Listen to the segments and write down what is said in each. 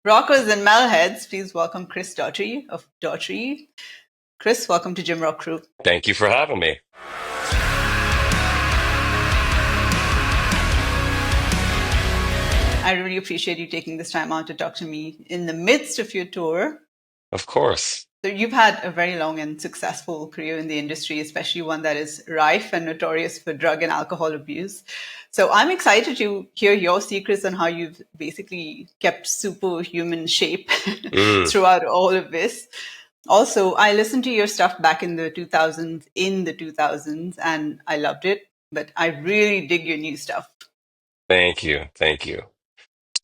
Rockers and Metalheads, please welcome Chris Daughtry of Daughtry. Chris, welcome to Gym Rock Crew. Thank you for having me. I really appreciate you taking this time out to talk to me in the midst of your tour. Of course. So you've had a very long and successful career in the industry, especially one that is rife and notorious for drug and alcohol abuse. So I'm excited to hear your secrets on how you've basically kept superhuman shape Mm, throughout all of this. Also, I listened to your stuff back in the 2000s, and I loved it, but I really dig your new stuff. thank you. Thank you.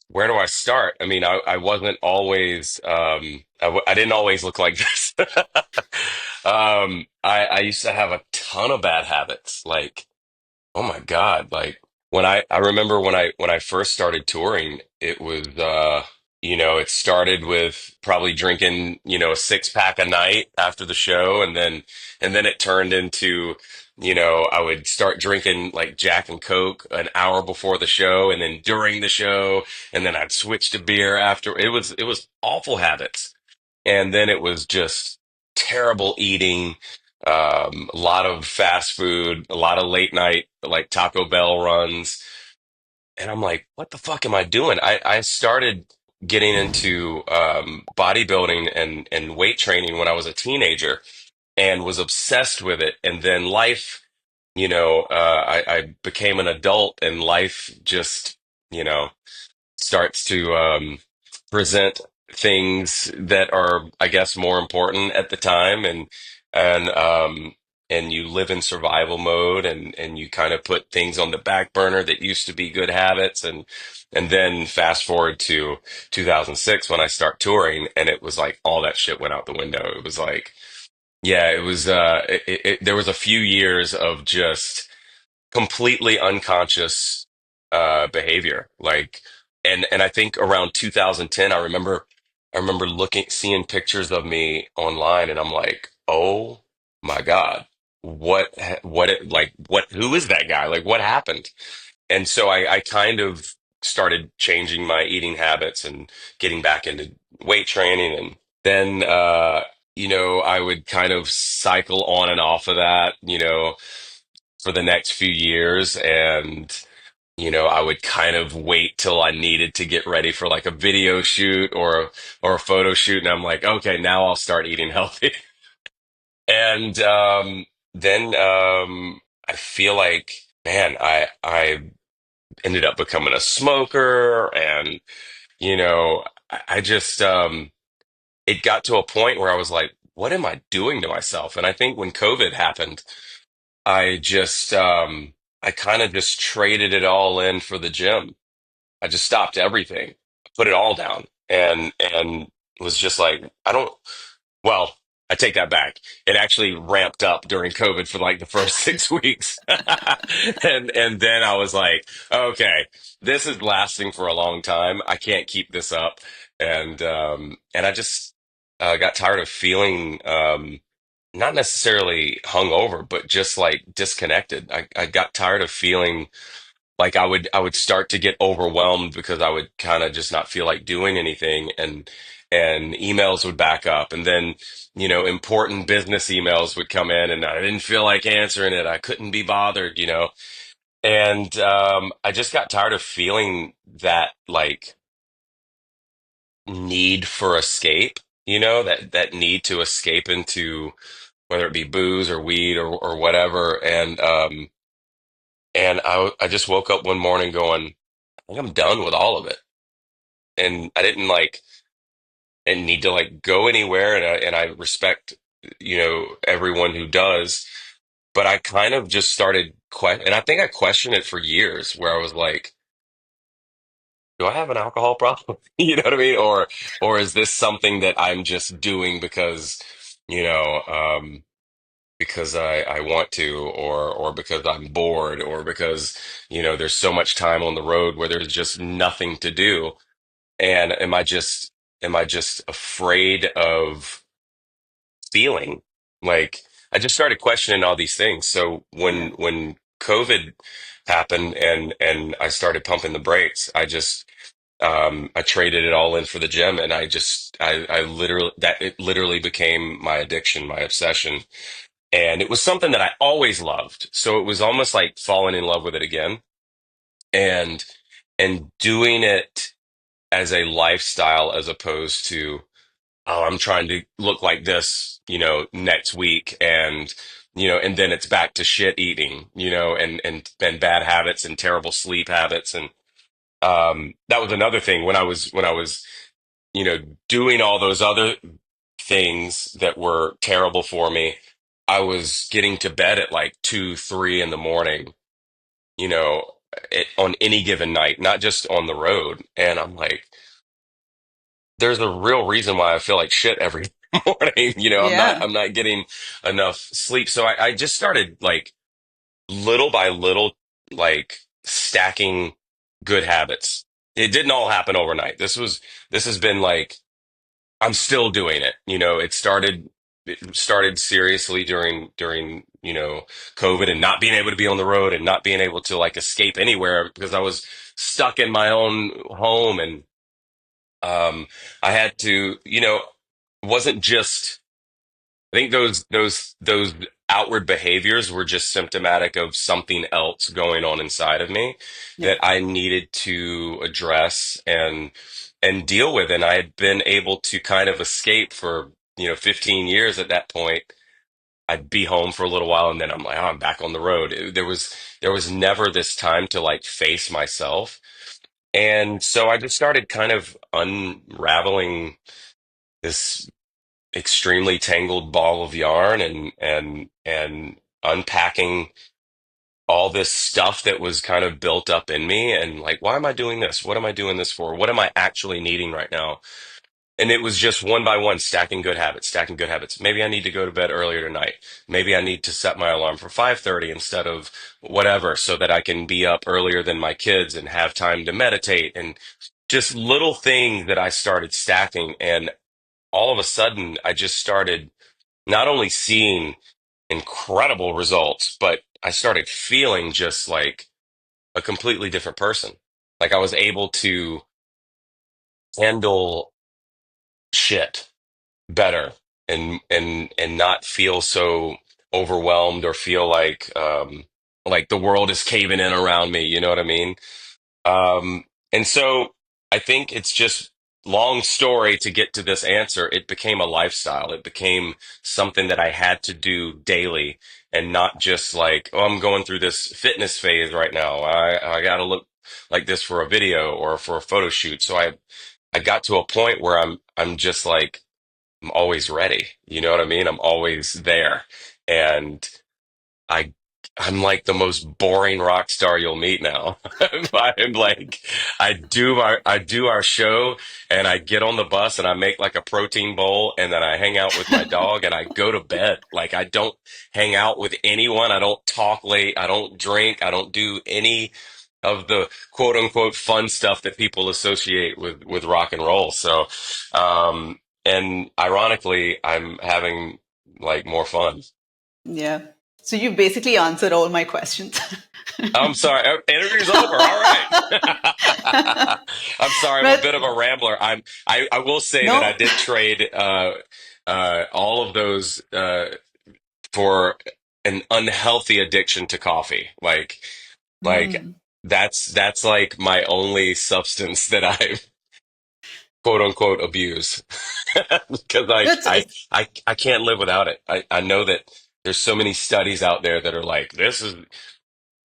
Where do I start? I mean, I wasn't always, I didn't always look like this. I used to have a ton of bad habits. Like, oh my God. Like I remember when I first started touring, it was, it started with probably drinking, a six pack a night after the show. And then it turned into, I would start drinking like Jack and Coke an hour before the show and then during the show. And then I'd switch to beer after. It was awful habits. And then it was just terrible eating, a lot of fast food, a lot of late night, like Taco Bell runs. And I'm like, what the fuck am I doing? I started getting into bodybuilding and weight training when I was a teenager and was obsessed with it. And then life, I became an adult and life just, you know, starts to present things that are, I guess, more important at the time, and and you live in survival mode, and you kind of put things on the back burner that used to be good habits, and then fast forward to 2006 when I start touring, and it was like all that shit went out the window. It was like, yeah, it was. There was a few years of just completely unconscious behavior, like, and I think around 2010 I remember looking seeing pictures of me online, and I'm like, oh my God, what, who is that guy, like what happened? And so I kind of started changing my eating habits and getting back into weight training, and then I would kind of cycle on and off of that, for the next few years. And, I would kind of wait till I needed to get ready for like a video shoot or a photo shoot. And I'm like, okay, now I'll start eating healthy. And then I feel like, man, I ended up becoming a smoker. And, I just, it got to a point where I was like, what am I doing to myself? And I think when COVID happened, I just I kind of just traded it all in for the gym. I just stopped everything, put it all down, and was just like, I don't, well, I take that back. It actually ramped up during COVID for like the first 6 weeks. And then I was like, okay, this is lasting for a long time. I can't keep this up. And I just got tired of feeling not necessarily hungover, but just like disconnected. I got tired of feeling like I would start to get overwhelmed because I would kind of just not feel like doing anything, and emails would back up, and then important business emails would come in and I didn't feel like answering it. I couldn't be bothered, and I just got tired of feeling that like need for escape, that need to escape into whether it be booze or weed or whatever. And I just woke up one morning going, I think I'm done with all of it. And I didn't like and need to like go anywhere. And I respect, everyone who does. But I kind of just started and I think I questioned it for years, where I was like, do I have an alcohol problem? You know what I mean? Or is this something that I'm just doing because, you know, um, because I want to, or because I'm bored, or because, there's so much time on the road where there's just nothing to do. And am I just afraid of feeling like, I just started questioning all these things. So Yeah. when COVID happened and I started pumping the brakes, I just I traded it all in for the gym, and I literally that it literally became my addiction, my obsession, and it was something that I always loved. So it was almost like falling in love with it again, and doing it as a lifestyle as opposed to, oh, I'm trying to look like this, next week, and and then it's back to shit eating, and bad habits and terrible sleep habits, and that was another thing when I was you know, doing all those other things that were terrible for me. I was getting to bed at like 2, 3 in the morning, you know, on any given night, not just on the road. And I'm like, there's a real reason why I feel like shit every morning. Yeah. I'm not getting enough sleep. So I just started like little by little, like stacking good habits. It didn't all happen overnight. This has been like, I'm still doing it. It started seriously during COVID, and not being able to be on the road and not being able to like escape anywhere because I was stuck in my own home. And I had to, it wasn't just, I think those outward behaviors were just symptomatic of something else going on inside of me Yeah. that I needed to address and deal with. And I had been able to kind of escape for, 15 years at that point. I'd be home for a little while, and then I'm like, oh, I'm back on the road. There was never this time to like face myself. And so I just started kind of unraveling this extremely tangled ball of yarn, and unpacking all this stuff that was kind of built up in me, and like, why am I doing this? What am I doing this for? What am I actually needing right now? And it was just one by one, stacking good habits, stacking good habits. Maybe I need to go to bed earlier tonight. Maybe I need to set my alarm for 5:30 instead of whatever, so that I can be up earlier than my kids and have time to meditate, and just little things that I started stacking. And all of a sudden, I just started not only seeing incredible results, but I started feeling just like a completely different person. Like I was able to handle shit better, and not feel so overwhelmed or feel like the world is caving in around me. You know what I mean? And so I think it's just, long story to get to this answer. It became a lifestyle. It became something that I had to do daily, and not just like, oh, I'm going through this fitness phase right now. I got to look like this for a video or for a photo shoot. So I got to a point where I'm just like, I'm always ready. You know what I mean? I'm always there. And I I'm like the most boring rock star you'll meet now. I'm like, I do our show, and I get on the bus and I make like a protein bowl, and then I hang out with my dog and I go to bed. Like I don't hang out with anyone. I don't talk late. I don't drink. I don't do any of the quote unquote fun stuff that people associate with rock and roll. So, and ironically, I'm having like more fun. Yeah. So you basically answered all my questions. I'm sorry. Interview's over. All right. I'm sorry. I'm a bit of But a rambler. I will say that I no. did trade all of those for an unhealthy addiction to coffee. Like Mm. that's like my only substance that I quote unquote abuse, because like It's, I can't live without it. I know that there's so many studies out there that are like, this is.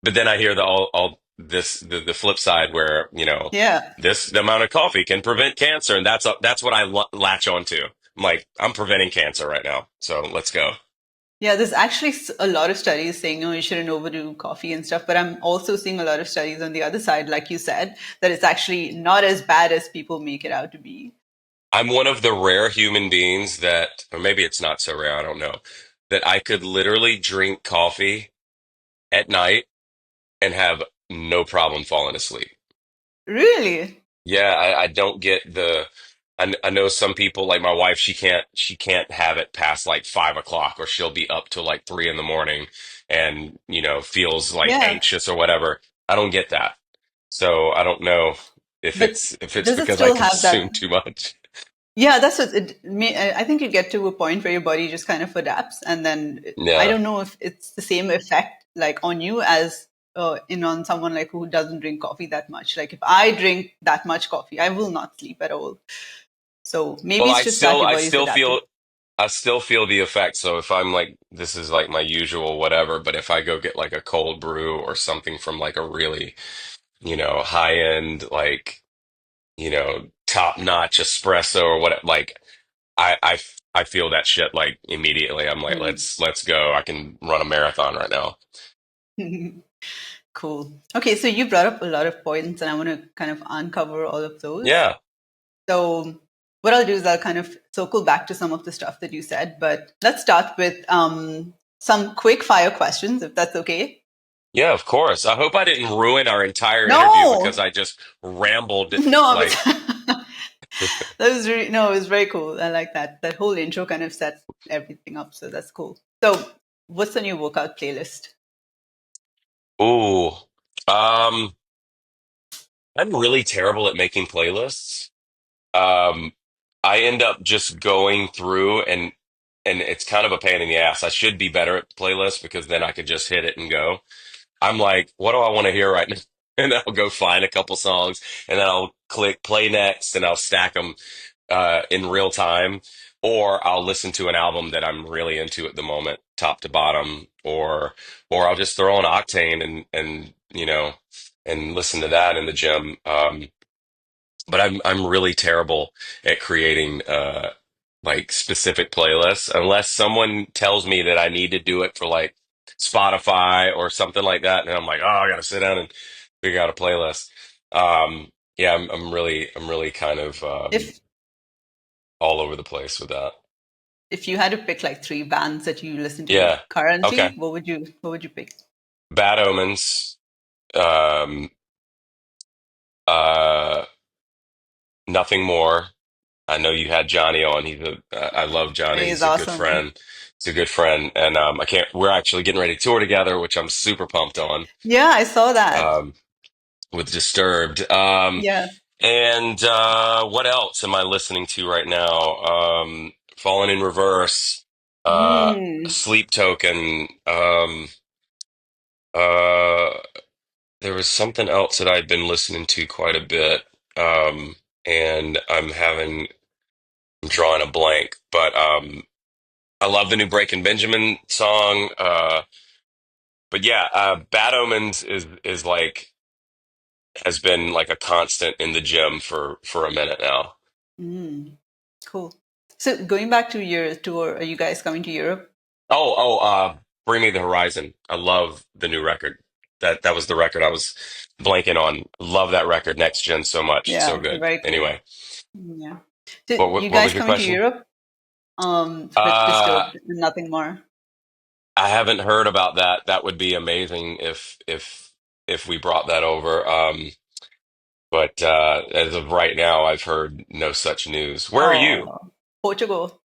But then I hear all this the flip side where, yeah. the amount of coffee can prevent cancer, and that's what I latch onto. I'm like, I'm preventing cancer right now, so let's go. Yeah, there's actually a lot of studies saying, no, you shouldn't overdo coffee and stuff. But I'm also seeing a lot of studies on the other side, like you said, that it's actually not as bad as people make it out to be. I'm one of the rare human beings that, or maybe it's not so rare, I don't know, that I could literally drink coffee at night and have no problem falling asleep. Really? Yeah, I don't get the. I know some people, like my wife. She can't have it past like 5 o'clock, or she'll be up till like 3 in the morning, and feels like Yeah. anxious or whatever. I don't get that, so I don't know. But if it's does it because I still have that? consume too much. Yeah, that's what it. I think you get to a point where your body just kind of adapts, and then I Yeah. don't know if it's the same effect like on you as in on someone like who doesn't drink coffee that much. Like if I drink that much coffee, I will not sleep at all. So maybe Well, it's just that your body's adapting. I still feel the effect. So if I'm like, this is like my usual whatever, but if I go get like a cold brew or something from like a really, high end, like, top notch espresso or what, like I feel that shit like immediately. I'm like, Mm. let's go. I can run a marathon right now. Cool. Okay, so you brought up a lot of points, and I want to kind of uncover all of those. Yeah. So, what I'll do is I'll kind of circle back to some of the stuff that you said, but let's start with some quick fire questions, if that's okay. Yeah, of course. I hope I didn't ruin our entire interview because No, I just rambled no, like, that was really, no, it was very cool. I like that. That whole intro kind of sets everything up, so that's cool. So, what's the new workout playlist? ooh. Um, I'm really terrible at making playlists. Um, I end up just going through and it's kind of a pain in the ass. I should be better at playlists because then I could just hit it and go. I'm like, what do I want to hear right now? And I'll go find a couple songs and then I'll click play next and I'll stack them in real time. Or I'll listen to an album that I'm really into at the moment, top to bottom, or I'll just throw on Octane and and listen to that in the gym. But I'm really terrible at creating like specific playlists unless someone tells me that I need to do it for like Spotify or something like that, and I'm like, oh, I gotta sit down and figure out a playlist. Yeah, I'm really kind of If all over the place with that. if you had to pick like three bands that you listen to Yeah. currently, Okay. what would you pick? Bad Omens. Um. Uh. Nothing more. I know you had Johnny on. I love Johnny. He's He's a good awesome. friend. He's a good friend, and I can't. We're actually getting ready to tour together, which I'm super pumped on. Yeah, I saw that. Um, with Disturbed. Yeah. And what else am I listening to right now? Fallen in Reverse, uh, Mm. Sleep Token. Uh, there was something else that I'd been listening to quite a bit, and I'm drawing a blank, but I love the new Breaking Benjamin song. But yeah, Bad Omens is like has been like a constant in the gym for a minute now. Mm. Cool. So going back to your tour, are you guys coming to Europe? Bring Me the Horizon. I love the new record. That was the record I was blanking on. Love that record, Next Gen, so much. It's so Yeah, good. very cool. Anyway, Yeah. So you what guys was your coming to question? Europe? With Uh, Disturbed and nothing more. I haven't heard about that. That would be amazing if we brought that over. But as of right now, I've heard no such news. Where are you? Oh, Portugal.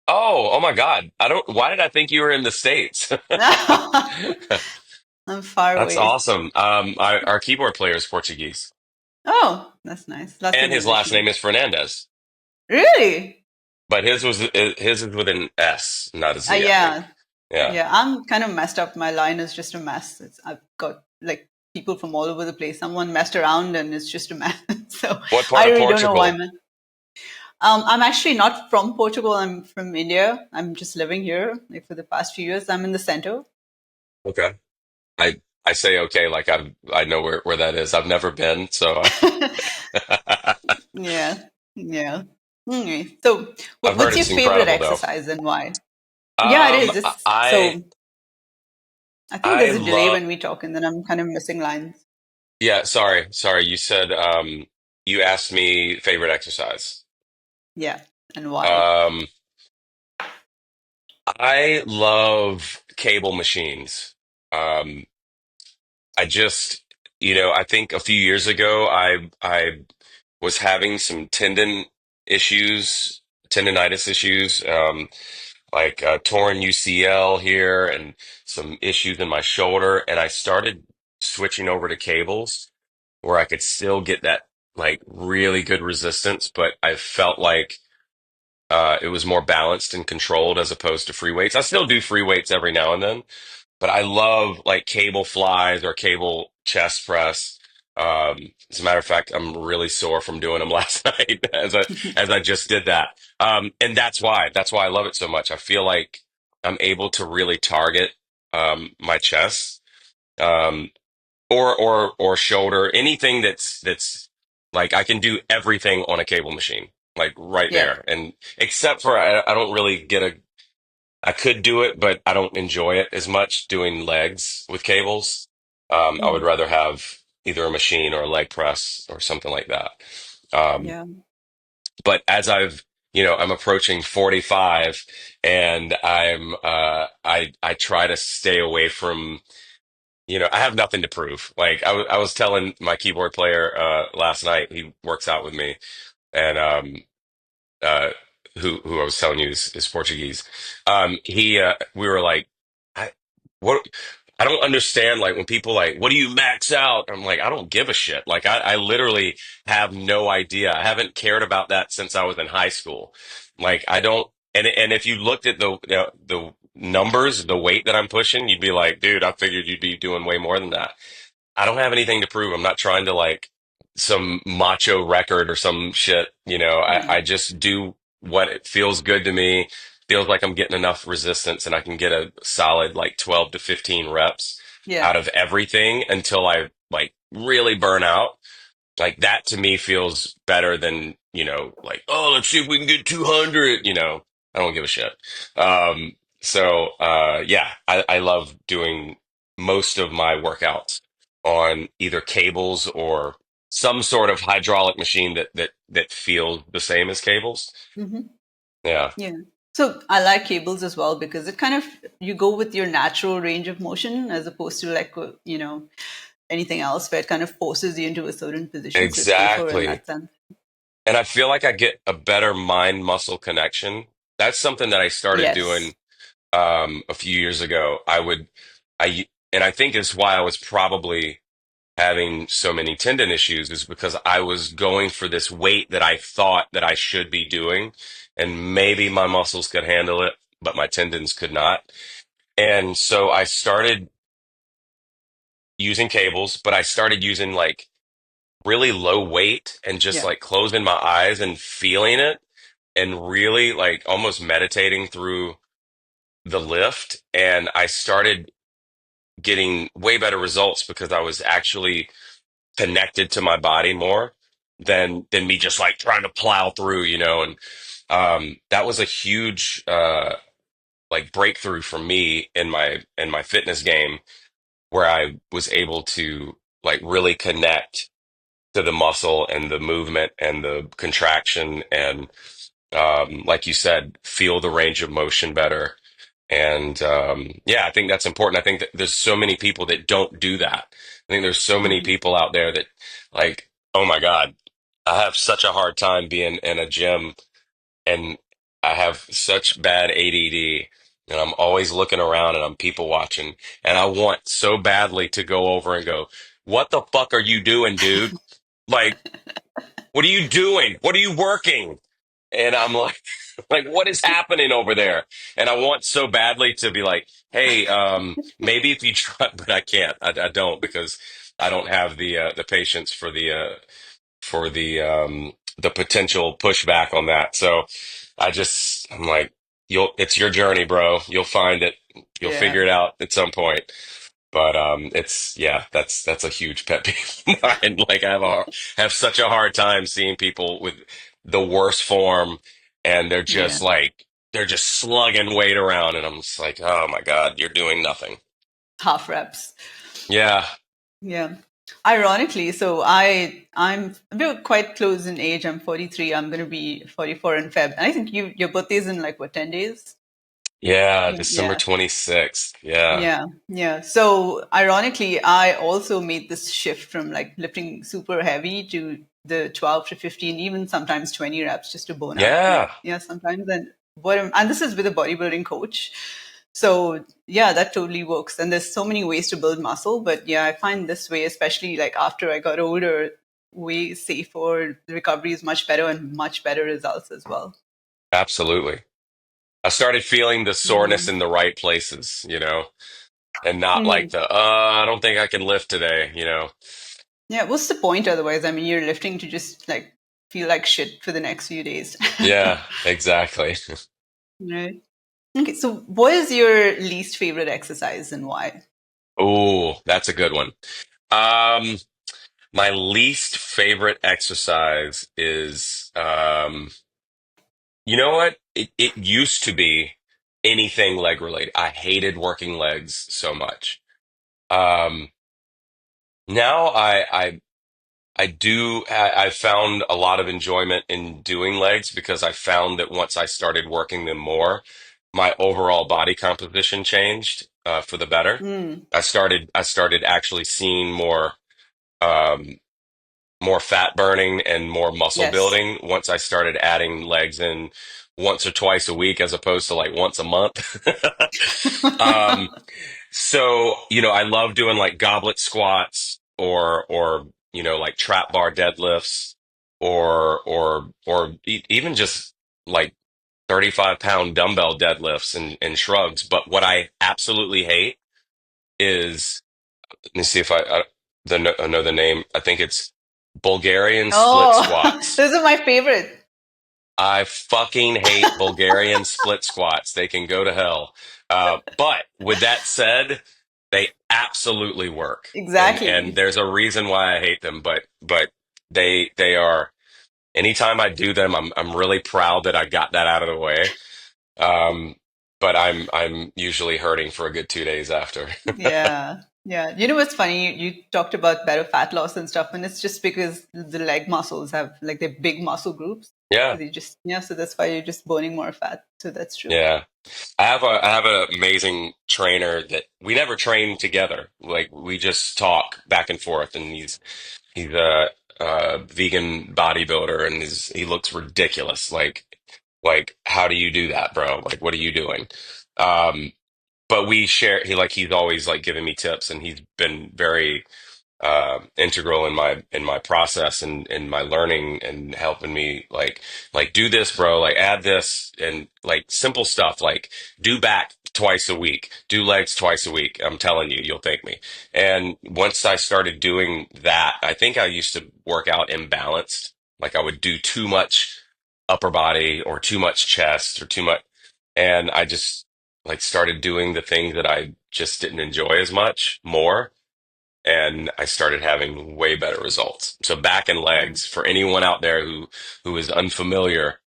Oh my God. I don't, why did I think you were in the States? I'm far That's away. awesome. Our keyboard player is Portuguese, Oh, that's nice. Lots of and his English last name names. is Fernandez, Really? but his is with an S, not a Z, I think. Yeah. Yeah. Yeah, I'm kind of messed up. My line is just a mess. I've got like people from all over the place. Someone messed around and it's just a mess. So What part I of really don't know why, Portugal? man. I'm actually not from Portugal. I'm from India. I'm just living here. Like for the past few years, I'm in the center. Okay. I say okay, like I know where that is. I've never been, so Yeah, yeah. Okay. So, I've heard what's your it's favorite incredible though. exercise and why? Yeah, it is. It's I so. I think I there's a delay love when we talk, and then I'm kind of missing lines. yeah, sorry. You said you asked me favorite exercise. Yeah, and why? Um I love cable machines. Um I just, I think a few years ago, I was having some tendonitis issues, like torn UCL here and some issues in my shoulder, and I started switching over to cables where I could still get that like really good resistance, but I felt like it was more balanced and controlled as opposed to free weights. I still do free weights every now and then, but I love like cable flies or cable chest press. As a matter of fact, I'm really sore from doing them last night as I just did that. And that's why I love it so much. I feel like I'm able to really target my chest. Um, or shoulder, anything that's like I can do everything on a cable machine, like right Yeah. there. And except for I don't really get a I could do it, but I don't enjoy it as much doing legs with cables. I would Mhm. rather have either a machine or a leg press or something like that. Um, Yeah. but as I'm approaching 45 and I try to stay away from I have nothing to prove. Like I was telling my keyboard player last night, he works out with me, and uh, who I was telling you is Portuguese. He we were like, I what I don't understand. Like when people like, what do you max out? I'm like, I don't give a shit. Like I literally have no idea. I haven't cared about that since I was in high school. Like I don't. And if you looked at the numbers, the weight that I'm pushing, you'd be like, dude, I figured you'd be doing way more than that. I don't have anything to prove. I'm not trying to like some macho record or some shit. I Yeah. just do what it feels good to me. Feels like I'm getting enough resistance and I can get a solid like 12 to 15 reps Yeah. out of everything until I like really burn out. Like that to me feels better than, like, oh, let's see if we can get 200, I don't give a shit. Yeah, I love doing most of my workouts on either cables or some sort of hydraulic machine that feels the same as cables. Hmm. Yeah, Yeah. So I like cables as well because it kind of you go with your natural range of motion as opposed to like anything else where it kind of forces you into a certain position. So it's safer in exactly. that sense. And I feel like I get a better mind muscle connection. That's something that I started Yes. doing a few years ago. And I think it's why I was probably having so many tendon issues is because I was going for this weight that I thought that I should be doing, and maybe my muscles could handle it, but my tendons could not. And so I started using cables, but I started using like really low weight and just Yeah. like closing my eyes and feeling it and really like almost meditating through the lift. And I started getting way better results because I was actually connected to my body more than me just like trying to plow through, and that was a huge like breakthrough for me in my fitness game where I was able to like really connect to the muscle and the movement and the contraction and like you said, feel the range of motion better. And yeah, I think that's important. I think that there's so many people that don't do that. I think there's so many Hmm. people out there that like, oh my God, I have such a hard time being in a gym and I have such bad ADD and I'm always looking around and I'm people watching and I want so badly to go over and go, what the fuck are you doing, dude? Like, what are you doing? What are you working? And I'm like, like, what is happening over there? And I want so badly to be like, hey, maybe if you try, but I can't. I don't because I don't have the patience for the potential pushback on that. So I'm like, it's your journey, bro. You'll find it. You'll Yeah. figure it out at some point. But yeah, that's a huge pet peeve of mine. Like have such a hard time seeing people with the worst form, and Yeah. they're just slugging weight around, and I'm just like, oh my God, you're doing nothing. Half reps. Yeah, Yeah. Ironically, so we're quite close in age. I'm 43. I'm going to be 44 in Feb. And I think your birthday's in like what 10 days? yeah, Yeah. December Yeah. 26th. Yeah, Yeah, yeah. So ironically, I also made this shift from like lifting super heavy to the 12 to 15, even sometimes 20 reps just to burn out. Like, yeah, yeah, sometimes. And this is with a bodybuilding coach. So yeah, that totally works. And there's so many ways to build muscle. But yeah, I find this way, especially like after I got older, way safer. The recovery is much better and much better results as well. Absolutely. I started feeling the soreness Mm. in the right places, and not like Mhm. the, I don't think I can lift today. Yeah, what's the point otherwise? I mean, you're lifting to just like feel like shit for the next few days. Yeah, exactly. Right. Okay, so what is your least favorite exercise and why? Oh, that's a good one. Um, my least favorite exercise is, you know what? It used to be anything leg related. I hated working legs so much. Um, now I've found a lot of enjoyment in doing legs because I found that once I started working them more, my overall body composition changed for the better. Mm, I started actually seeing um, more fat burning and more muscle yes. building once I started adding legs in once or twice a week as opposed to like once a month. um, so, I love doing like goblet squats or like trap bar deadlifts or even just like 35-pound dumbbell deadlifts and shrugs. But what I absolutely hate is, let me see if I know the name. I think it's Bulgarian split Oh, squats. those are my favorite. I fucking hate Bulgarian split squats. They can go to hell. But with that said, they absolutely work, and Exactly. there's a reason why I hate them. But they are. Anytime I do them, I'm really proud that I got that out of the way. Um, but I'm usually hurting for a good 2 days after. Yeah. Yeah. You know what's funny? You talked about better fat loss and stuff, and it's just because the leg muscles have like they're big muscle groups. So Yeah, they just, yeah, so that's why you're just burning more fat. So that's true. yeah. I have an amazing trainer that we never train together. Like we just talk back and forth, and he's a vegan bodybuilder, and he looks ridiculous. Like how do you do that, bro? Like what are you doing? Um, but we share. He's always like giving me tips, and he's been very integral in my process and in my learning and helping me like do this, bro, like add this and like simple stuff like do back twice a week, do legs twice a week. I'm telling you, you'll thank me. And once I started doing that, I think I used to work out imbalanced. Like I would do too much upper body or too much chest or too much, and I just like started doing the things that I just didn't enjoy as much more, and I started having way better results. So back and Mm. legs, for anyone out there who is unfamiliar,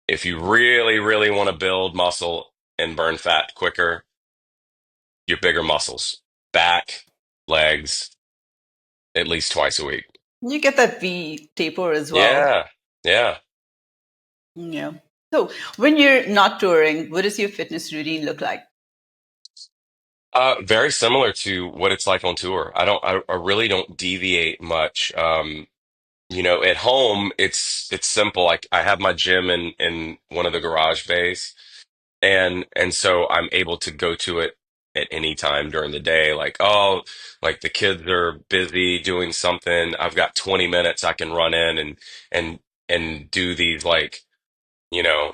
if you really, really want to build muscle and burn fat quicker, your bigger muscles, back, legs, at least twice a week. You get that V taper as well. Yeah, yeah. Yeah. So when you're not touring, what does your fitness routine look like? Very similar to what it's like on tour. I really don't deviate much. At home, it's simple. Like I have my gym in one of the garage bays. And so I'm able to go to it at any time during the day. Like, oh, like the kids are busy doing something. I've got 20 minutes I can run in and and do these like,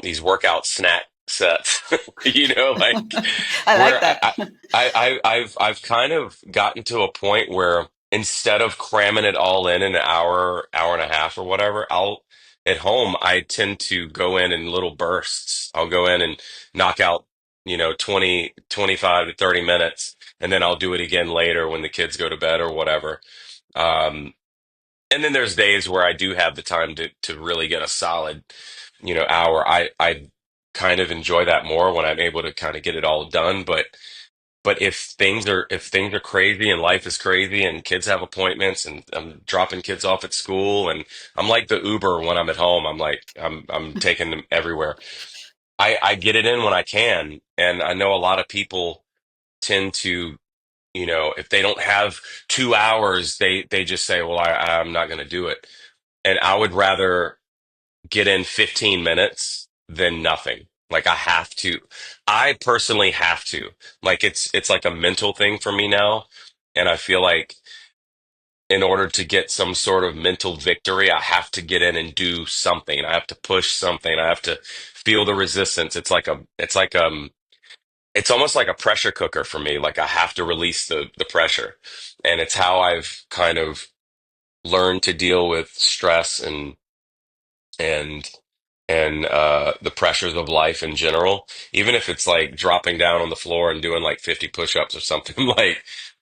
these workout snack sets, like I like where that. I've kind of gotten to a point where instead of cramming it all in an hour, hour and a half or whatever, at home I tend to go in little bursts. I'll go in and knock out, 20, 25 to 30 minutes, and then I'll do it again later when the kids go to bed or whatever. Um, and then there's days where I do have the time to really get a solid, hour. I kind of enjoy that more when I'm able to kind of get it all done. But if things are crazy and life is crazy and kids have appointments and I'm dropping kids off at school and I'm like the Uber when I'm at home. I'm taking them everywhere. I get it in when I can, and I know a lot of people tend to, if they don't have 2 hours, they just say, well, I'm not going to do it. And I would rather get in 15 minutes than nothing. Like I have to. I personally have to. Like it's like a mental thing for me now. And I feel like in order to get some sort of mental victory, I have to get in and do something. I have to push something. I have to feel the resistance. It's almost like a pressure cooker for me. Like I have to release the pressure. And it's how I've kind of learned to deal with stress and the pressures of life in general. Even if it's like dropping down on the floor and doing like 50 push-ups or something,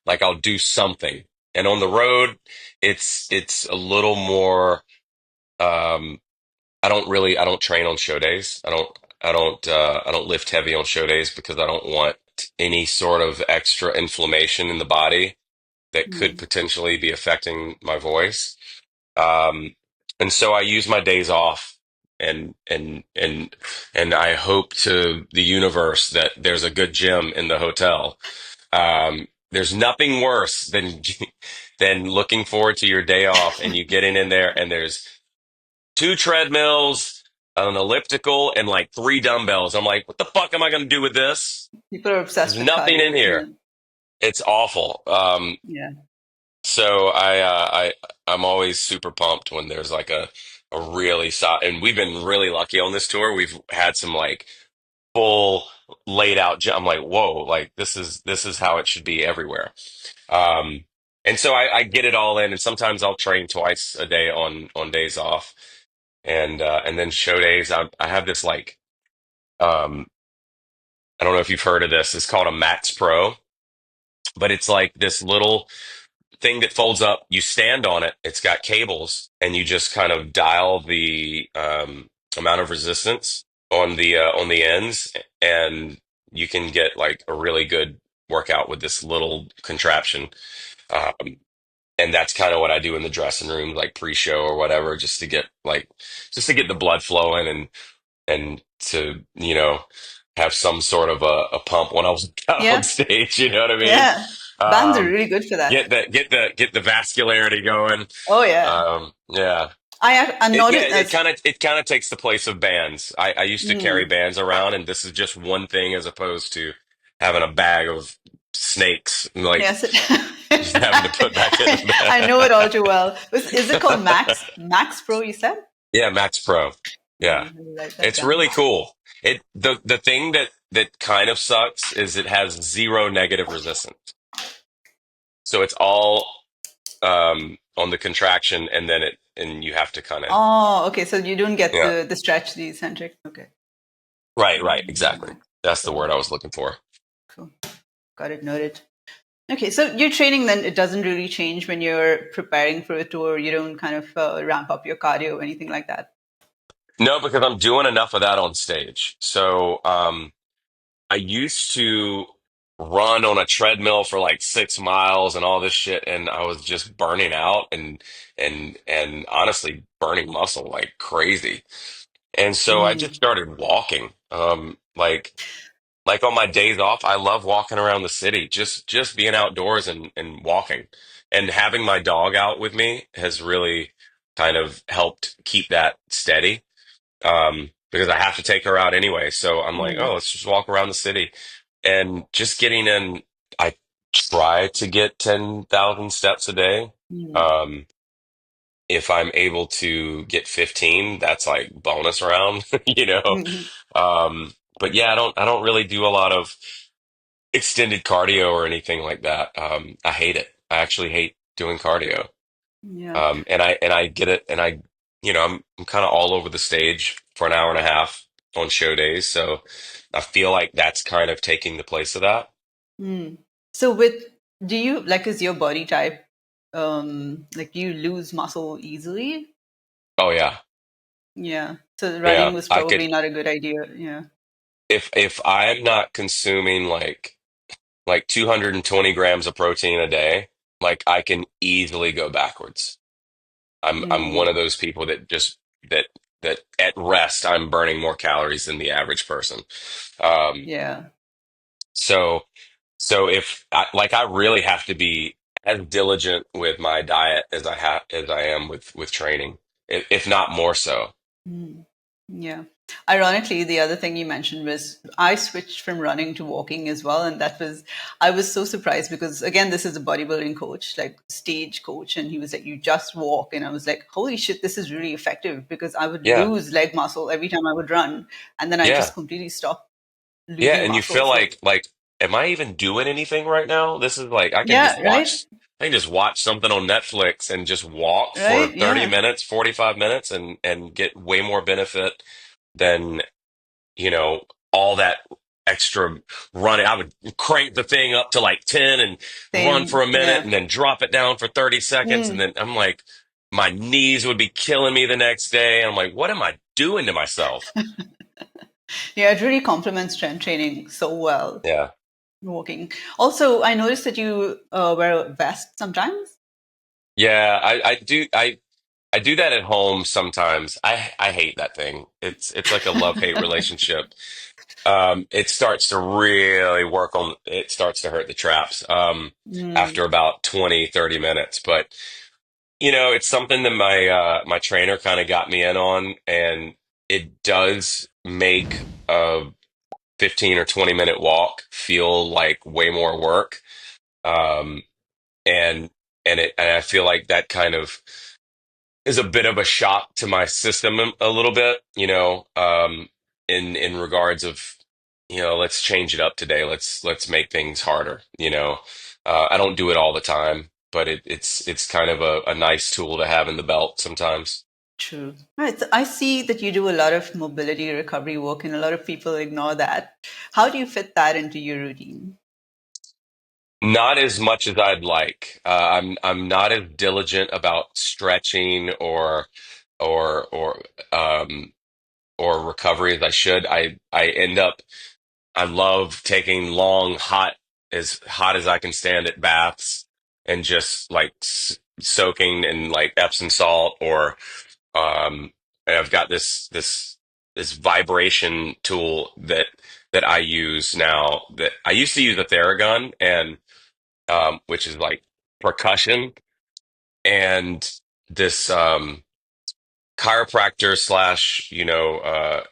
like I'll do something. And on the road, it's a little more um I don't train on show days. I don't lift heavy on show days because I don't want any sort of extra inflammation in the body that could Mm. potentially be affecting my voice. Um, and so I use my days off and and I hope to the universe that there's a good gym in the hotel. There's nothing worse than than looking forward to your day off and you getting in there and there's two treadmills, an elliptical, and like three dumbbells. I'm like, what the fuck am I going to do with this? People are There's obsessed with nothing in cardio. Yeah. here. It's awful. Yeah. So I'm always super pumped when there's like a really solid, and we've been really lucky on this tour. We've had some like full laid out I'm like, whoa, like this is how it should be everywhere. Um, and so I get it all in, and sometimes I'll train twice a day on days off, and then show days. I have this like um, I don't know if you've heard of this. It's called a Max Pro, but it's like this little thing that folds up. You stand on it. It's got cables, and you just kind of dial the amount of resistance on the ends, and you can get like a really good workout with this little contraption. Um, and that's kind of what I do in the dressing room, like pre-show or whatever, just to get the blood flowing and to have some sort of a pump when I was out on Yeah. stage. You know what I mean? Yeah. Bands are Um, really good for that. get the vascularity going. Oh yeah. Yeah. I noticed It as kind of takes the place of bands. I used to carry mm, bands around, and this is just one thing as opposed to having a bag of snakes, like yes. just having to put back in the I know it bag. all too well. Is it called Max Pro? You said. Yeah, Max Pro. Yeah. I'll write that It's down. really cool. The thing that kind of sucks is it has zero negative resistance. So it's all on the contraction and you have to kind of Oh, okay. So you don't get yeah. the stretch, the eccentric. Okay. Right, exactly. Max That's the Pro. word I was looking for. Cool. Got it noted. Okay, so your training then it doesn't really change when you're preparing for a tour. You don't kind of ramp up your cardio or anything like that. No, because I'm doing enough of that on stage. So I used to run on a treadmill for like 6 miles and all this shit, and I was just burning out and honestly burning muscle like crazy. And so I just Mm, started walking. Like on my days off, I love walking around the city, just being outdoors and walking. And having my dog out with me has really kind of helped keep that steady. Because I have to take her out anyway. So I'm like, mm, oh, let's just walk around the city. And just getting in, I try to get 10,000 steps a day. mm, Um, if I'm able to get 15, that's like bonus round, you know. mhm. But yeah, I don't really do a lot of extended cardio or anything like that. I hate it. I actually hate doing cardio. Yeah. And I get it, and I'm kind of all over the stage for an hour and a half on show days, so I feel like that's kind of taking the place of that. Mm. So with do you like is your body type like you lose muscle easily? Oh yeah, Yeah. So yeah. running was I could probably not a good idea. Yeah. if I'm not consuming like 220 grams of protein a day, like I can easily go backwards. I'm one of Mm. those people that just that that at rest I'm burning more calories than the average person. Um, Yeah. so. So if I, like I really have to be as diligent with my diet as I am with training, if not more so. Mm. Yeah. Ironically, the other thing you mentioned was I switched from running to walking as well. And that was, I was so surprised because, again, this is a bodybuilding coach, like stage coach. And he was like, you just walk. And I was like, holy shit, this is really effective because I would Yeah. lose leg muscle every time I would run. And then I Yeah. just completely stopped Yeah. losing And you muscle. feel So, like, am I even doing anything right now? This is like, yeah, right, I can just watch something on Netflix and just walk for right. 30 Yeah. minutes, 45 minutes and get way more benefit than, you know, all that extra running. I would crank the thing up to like 10 and run for Same. a minute Yeah. and then drop it down for 30 seconds. And Mm, then I'm like, my knees would be killing me the next day. I'm like, what am I doing to myself? yeah. It really complements strength training so well. Yeah. Walking. Also, I noticed that you wear a vest sometimes. Yeah. I do that at home sometimes. I hate that thing. It's like a love-hate relationship. It starts to really work on, it starts to hurt the traps Mm, after about 20, 30 minutes. But it's something that my trainer kind of got me in on, and it does make a 15 or 20-minute walk feel like way more work. Um, and and I feel like that kind of is a bit of a shock to my system a little bit, in regards of, let's change it up today. Let's make things harder. I don't do it all the time, but it's kind of a nice tool to have in the belt sometimes. true. Right. So I see that you do a lot of mobility recovery work, and a lot of people ignore that. How do you fit that into your routine? Not as much as I'd like. I'm not as diligent about stretching or um or recovery as I should. I end up I love taking long, hot as I can stand it baths and just like soaking in like Epsom salt um, and I've got this vibration tool that I use now that I used to use a Theragun and which is like percussion and this chiropractor slash, I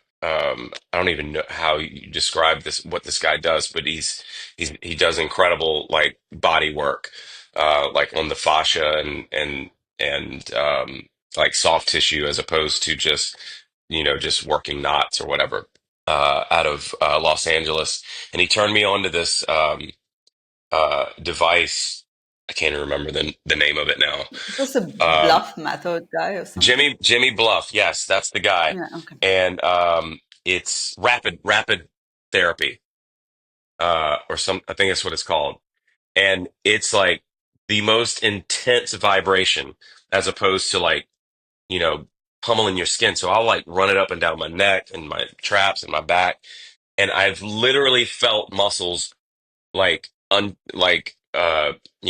don't even know how you describe this, what this guy does, but he does incredible like body work, like on the fascia and like soft tissue as opposed to just working knots or whatever, out of Los Angeles. And he turned me on to this, device. I can't even remember the name of it now. Is this a Um, bluff method guy or something? Jimmy Bluff, yes, that's the guy, Yeah. Okay. and it's rapid therapy, or some, I think that's what it's called, and it's like the most intense vibration as opposed to like pummeling your skin. So I'll like run it up and down my neck and my traps and my back, and I've literally felt muscles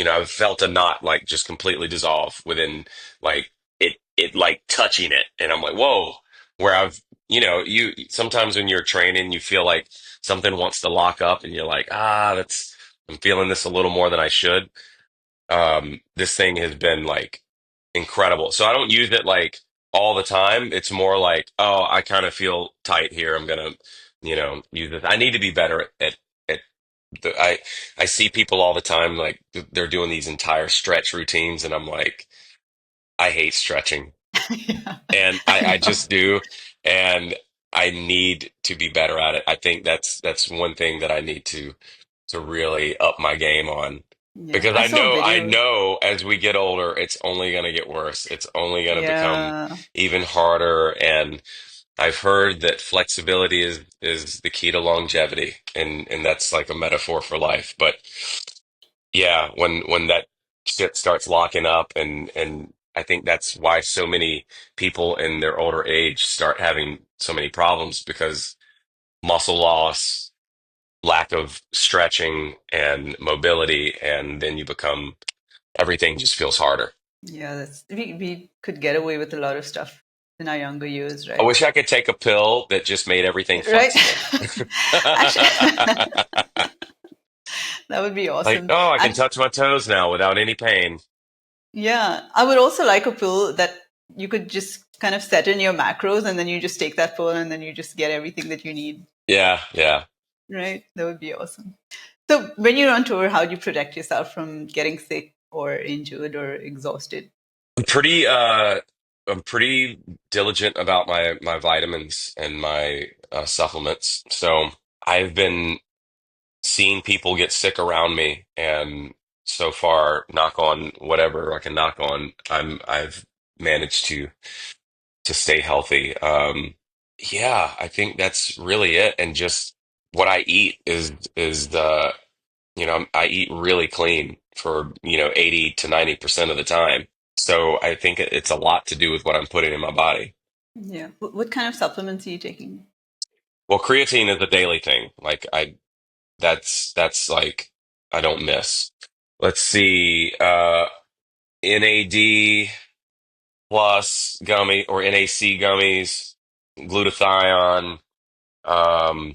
I've felt a knot like just completely dissolve within like it like touching it, and I'm like, whoa. Where you sometimes when you're training you feel like something wants to lock up and you're like, that's, I'm feeling this a little more than I should. This thing has been like incredible. So I don't use it like all the time. It's more like, oh, I kind of feel tight here, I'm gonna use this. I need to be better at I see people all the time like they're doing these entire stretch routines, and I'm like, I hate stretching, Yeah. and I I know. just do, and I need to be better at it. I think that's one thing that I need to really up my game on, Yeah. because I saw a I video. know as we get older, it's only going to get worse. It's only going to become Yeah. even harder, and I've heard that flexibility is the key to longevity, and that's like a metaphor for life. But yeah, when that shit starts locking up, and I think that's why so many people in their older age start having so many problems, because muscle loss, lack of stretching and mobility, and then you become, everything just feels harder. Yeah. We could get away with a lot of stuff in our younger years, I right? wish I could take a pill that just made everything Right. flexible. Actually, that would be Like, awesome. oh, I can And touch my toes now without any pain. yeah, I would also like a pill that you could just kind of set in your macros and then you just take that pill and then you just get everything that you need, Yeah, yeah. right? That would be awesome. So when you're on tour, how do you protect yourself from getting sick or injured or exhausted? I'm I'm pretty diligent about my vitamins and my supplements. So I've been seeing people get sick around me, and so far, knock on whatever I can knock on, I've managed to stay healthy. Yeah, I think that's really it. And just what I eat is the I eat really clean for 80 to 90% of the time. So I think it's a lot to do with what I'm putting in my body. Yeah. What kind of supplements are you taking? Well, creatine is a daily thing. Like that's like I don't miss. Let's see, NAD plus gummy or NAC gummies, glutathione, um,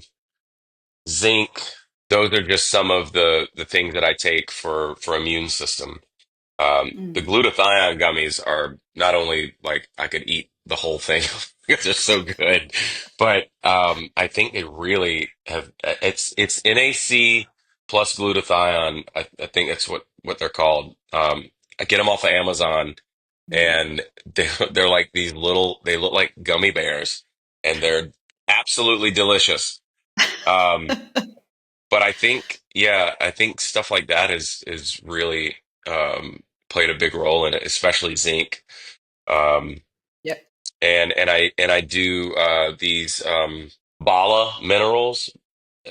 zinc. Those are just some of the things that I take for immune system. The Mm, glutathione gummies are not only like I could eat the whole thing because they're so good, but I think they really have. It's NAC plus glutathione. I think that's what they're called. I get them off of Amazon, mm. and they're like these little. They look like gummy bears, and they're absolutely delicious. Um, but I think, yeah, I think stuff like that is really played a big role in it, especially zinc. Um, Yeah. and I do these Bala minerals.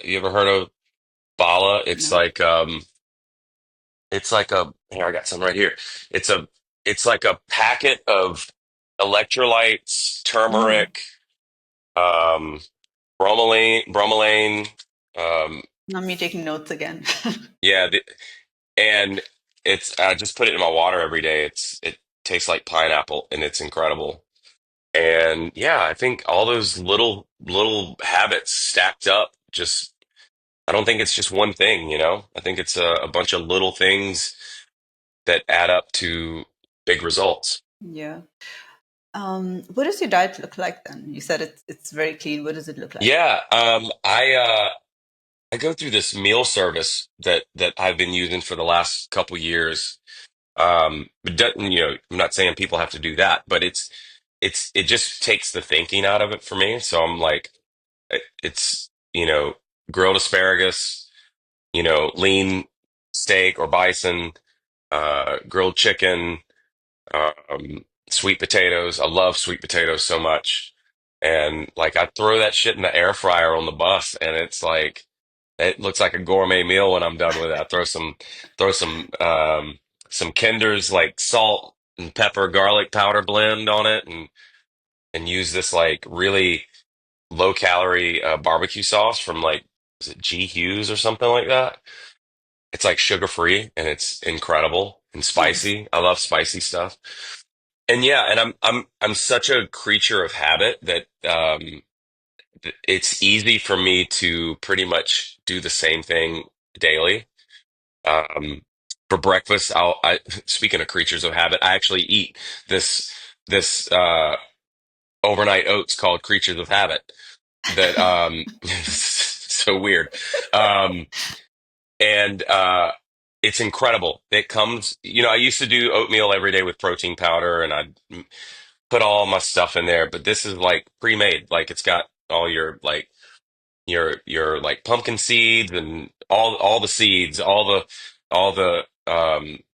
You ever heard of Bala? No. It's like a here I got some right here. It's a it's like a packet of electrolytes, Mm. turmeric, um, bromelain. Um, Now me taking notes again. yeah, and it's I just put it in my water every day. It tastes like pineapple and it's incredible. And yeah, I think all those little habits stacked up just I don't think it's just one thing, you know? I think it's a bunch of little things that add up to big results. Yeah. What does your diet look like then? You said it's very clean. What does it look like? Yeah, I go through this meal service that I've been using for the last couple years. But I'm not saying people have to do that, but it just takes the thinking out of it for me. So I'm like, it's grilled asparagus, lean steak or bison, grilled chicken, sweet potatoes. I love sweet potatoes so much, and like I throw that shit in the air fryer on the bus, and it's like it looks like a gourmet meal when I'm done with it. I throw some Kinder's like salt and pepper garlic powder blend on it and use this like really low calorie barbecue sauce from like is it G Hughes or something like that. It's like sugar free and it's incredible and Nice. spicy. I love spicy stuff. And yeah, and I'm such a creature of habit that it's easy for me to pretty much do the same thing daily. Um, for breakfast, speaking of creatures of habit, I actually eat this this overnight oats called Creatures of Habit. That so weird, um, and it's incredible. It comes, I used to do oatmeal every day with protein powder, and I'd put all my stuff in there. But this is like pre-made. Like it's got all your like pumpkin seeds and all the seeds, all the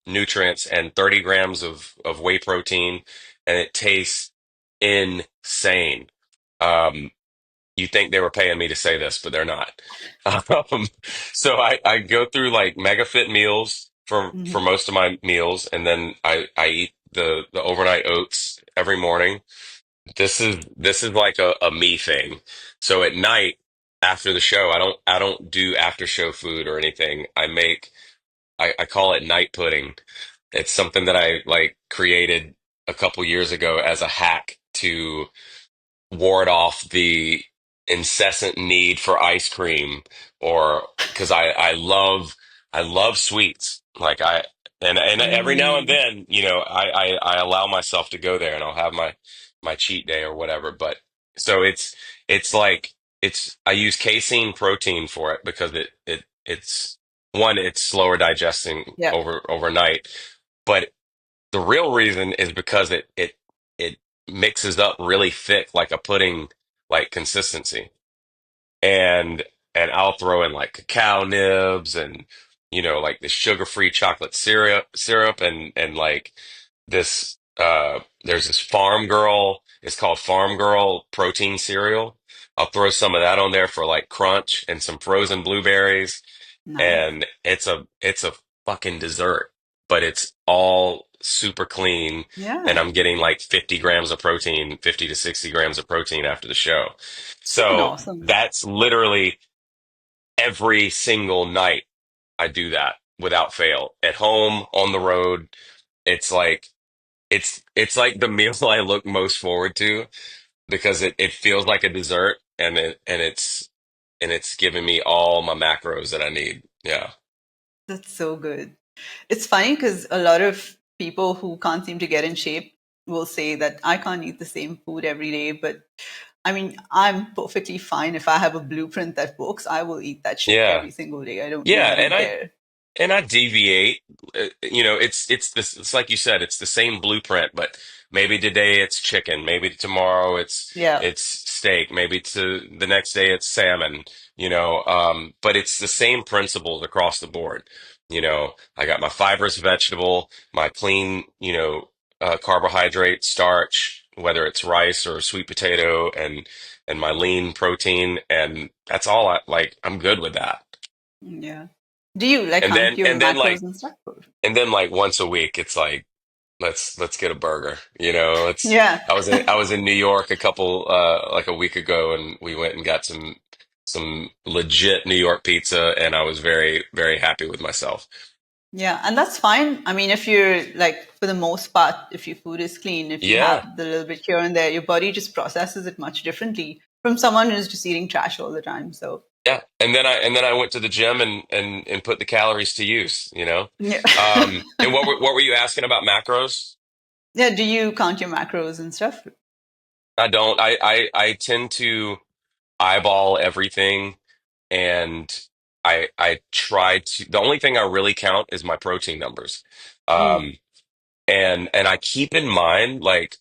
nutrients and 30 grams of whey protein, and it tastes insane. Um, you think they were paying me to say this, but they're not. Um, so I go through like mega fit meals for Hmm. most of my meals, and then I eat the overnight oats every morning. This is like a me thing. So at night after the show, I don't do after show food or anything. I call it night pudding. It's something that I like created a couple years ago as a hack to ward off the incessant need for ice cream or because I love sweets. Like and every now and Mm. then, I allow myself to go there and I'll have my cheat day or whatever. But so it's like it's I use casein protein for it because it's one, it's slower digesting Yeah. overnight, but the real reason is because it mixes up really thick like a pudding like consistency. And I'll throw in like cacao nibs and like the sugar-free chocolate syrup and like this there's this Farm Girl, it's called Farm Girl protein cereal. I'll throw some of that on there for like crunch and some frozen blueberries, Nice. and it's a fucking dessert, but it's all super clean, and Yeah. I'm getting like 50 grams of protein, 50 to 60 grams of protein after the show. Sounds So awesome. that's literally every single night I do that without fail. At home, on the road, it's like it's like the meal I look most forward to because it feels like a dessert, and it's giving me all my macros that I need. Yeah. That's so good. It's funny because a lot of people who can't seem to get in shape will say that I can't eat the same food every day. But I mean, I'm perfectly fine if I have a blueprint that works. I will eat that shit Yeah. every single day. I don't, you know, Yeah, I don't care. and I deviate. It's like you said, it's the same blueprint, but maybe today it's chicken, maybe tomorrow Yeah. it's steak, maybe to the next day it's salmon. But it's the same principles across the board. I got my fibrous vegetable, my clean, carbohydrate, starch, whether it's rice or sweet potato, and my lean protein, and that's all I like. I'm good with that. Yeah. Do you like And count then your and then macros like and stuff? and then like once a week it's like let's get a burger. It's Yeah. I was in New York a couple like a week ago, and we went and got some legit New York pizza, and I was very very happy with myself. Yeah, and that's fine. I mean, if you're like, for the most part, if your food is clean, if you Yeah. have the little bit here and there, your body just processes it much differently from someone who's just eating trash all the time. So, Yeah. And then I went to the gym and put the calories to use. yeah. And what were you asking about macros? Yeah, do you count your macros and stuff? I don't. I tend to eyeball everything, and I try to. The only thing I really count is my protein numbers, Mm, um, and I keep in mind like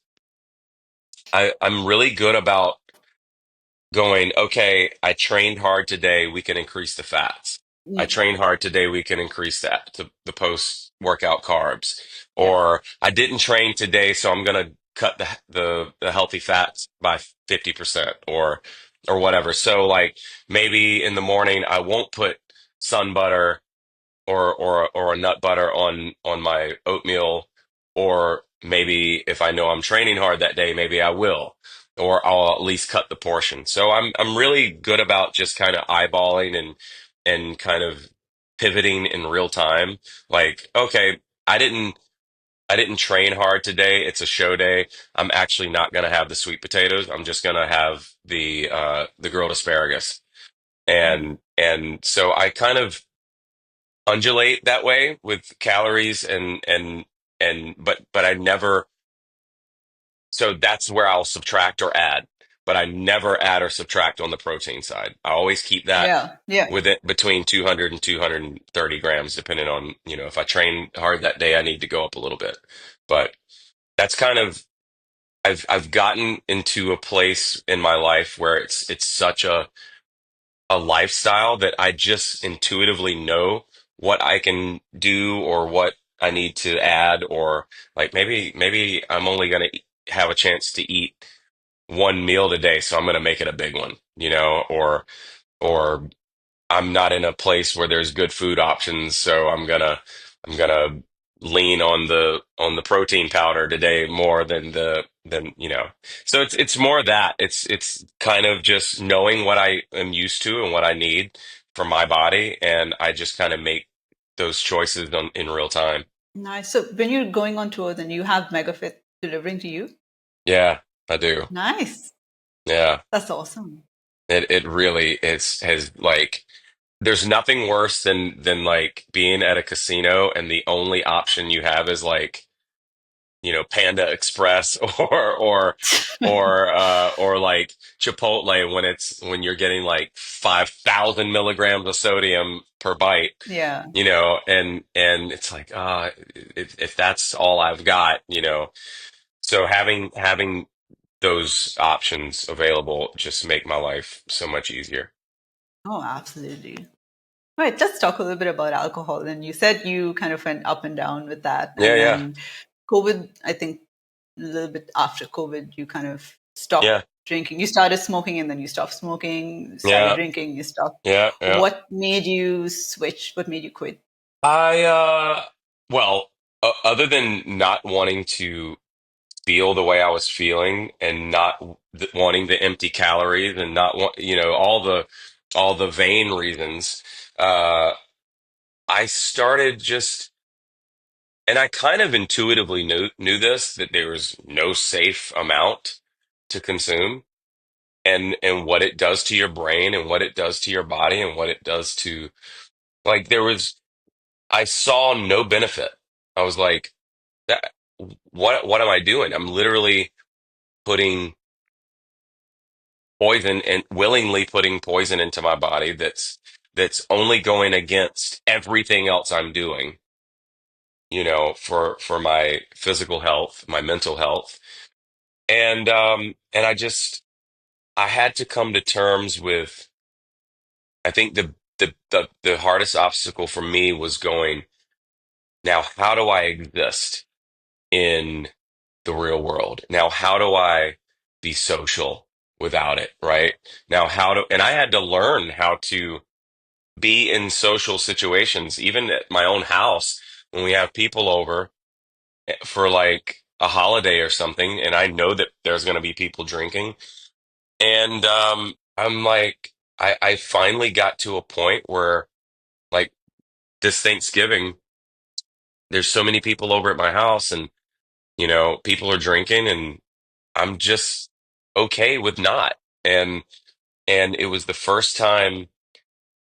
I'm really good about going. Okay, I trained hard today. We can increase the fats. I mm, trained hard today. We can increase that to the post workout carbs. yeah. Or I didn't train today, so I'm gonna cut the healthy fats by 50% or whatever. So like maybe in the morning I won't put sun butter or a nut butter on my oatmeal, or maybe if I know I'm training hard that day, maybe I will, or I'll at least cut the portion. So I'm really good about just kind of eyeballing and kind of pivoting in real time. Like, okay, I didn't I didn't train hard today. It's a show day. I'm actually not going to have the sweet potatoes. I'm just going to have the grilled asparagus. Mm, And so I kind of undulate that way with calories and but I never, so that's where I'll subtract or add, but I never add or subtract on the protein side. I always keep that yeah, yeah. with it between 200 and 230 grams, depending on, if I train hard that day, I need to go up a little bit. But that's kind of, I've gotten into a place in my life where it's such a lifestyle that I just intuitively know what I can do or what I need to add, or like maybe I'm only going to have a chance to eat one meal today, so I'm going to make it a big one, or I'm not in a place where there's good food options, so I'm gonna lean on the protein powder today more than. So it's more that it's kind of just knowing what I am used to and what I need for my body, and I just kind of make those choices in real time. Nice. So when you're going on tour, then you have MegaFit delivering to you? Yeah, I do. Nice. Yeah, That's awesome. it really has like. There's nothing worse than like being at a casino and the only option you have is like Panda Express or like Chipotle when you're getting like 5,000 milligrams of sodium per bite, Yeah. and it's like, if that's all I've got, so having those options available just make my life so much easier. Oh, absolutely. All right, let's talk a little bit about alcohol. And you said you kind of went up and down with that. Yeah, And yeah, then COVID, I think a little bit after COVID, you kind of stopped yeah, drinking. You started smoking and then you stopped smoking, started yeah, drinking, you stopped. yeah, yeah. What made you switch? What made you quit? I well, other than not wanting to feel the way I was feeling and not wanting the empty calories and not want, all the vain reasons, uh, I started just, and I kind of intuitively knew this, that there was no safe amount to consume, and what it does to your brain and what it does to your body and what it does to, like, I saw no benefit. I was like, that, what am I doing? I'm literally putting poison and willingly putting poison into my body that's only going against everything else I'm doing, for my physical health, my mental health. And I had to come to terms with, I think the hardest obstacle for me was going, now how do I exist in the real world? Now how do I be social without it, right? Now and I had to learn how to be in social situations, even at my own house, when we have people over for like a holiday or something, and I know that there's going to be people drinking. And I'm like, I finally got to a point where, like, this Thanksgiving, there's so many people over at my house, and, people are drinking, and I'm just okay with not. And, and it was the first time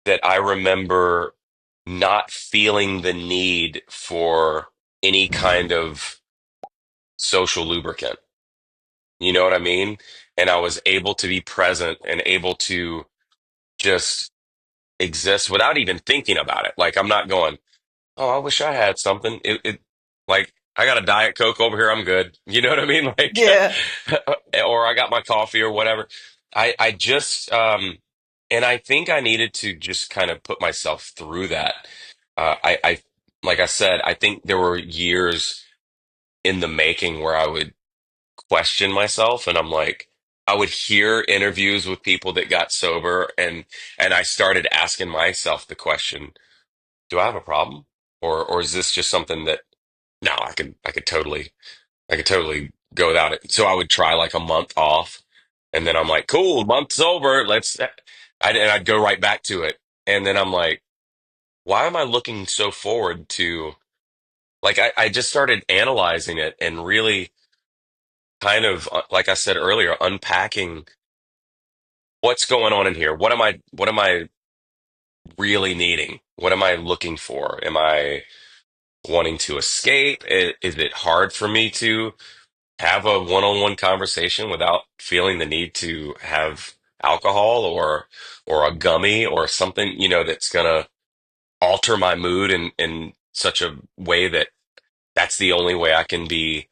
that I remember not feeling the need for any kind of social lubricant. You know what I mean? And I was able to be present and able to just exist without even thinking about it. Like, I'm not going, oh, I wish I had something. Like, I got a Diet Coke over here. I'm good. You know what I mean? Like, Yeah. or I got my coffee or whatever. I just, and I think I needed to just kind of put myself through that. Like I said, I think there were years in the making where I would question myself, and I'm like, I would hear interviews with people that got sober, and I started asking myself the question, do I have a problem? Or is this just something that, no, I could totally go without it. So I would try like a month off, and then I'm like, cool, month's over. And I'd go right back to it. And then I'm like, why am I looking so forward to, like, I just started analyzing it and really kind of, like I said earlier, unpacking what's going on in here. What am I really needing? What am I looking for? Am I wanting to escape? Is it hard for me to have a one-on-one conversation without feeling the need to have alcohol or a gummy or something, that's gonna alter my mood in such a way that that's the only way I can be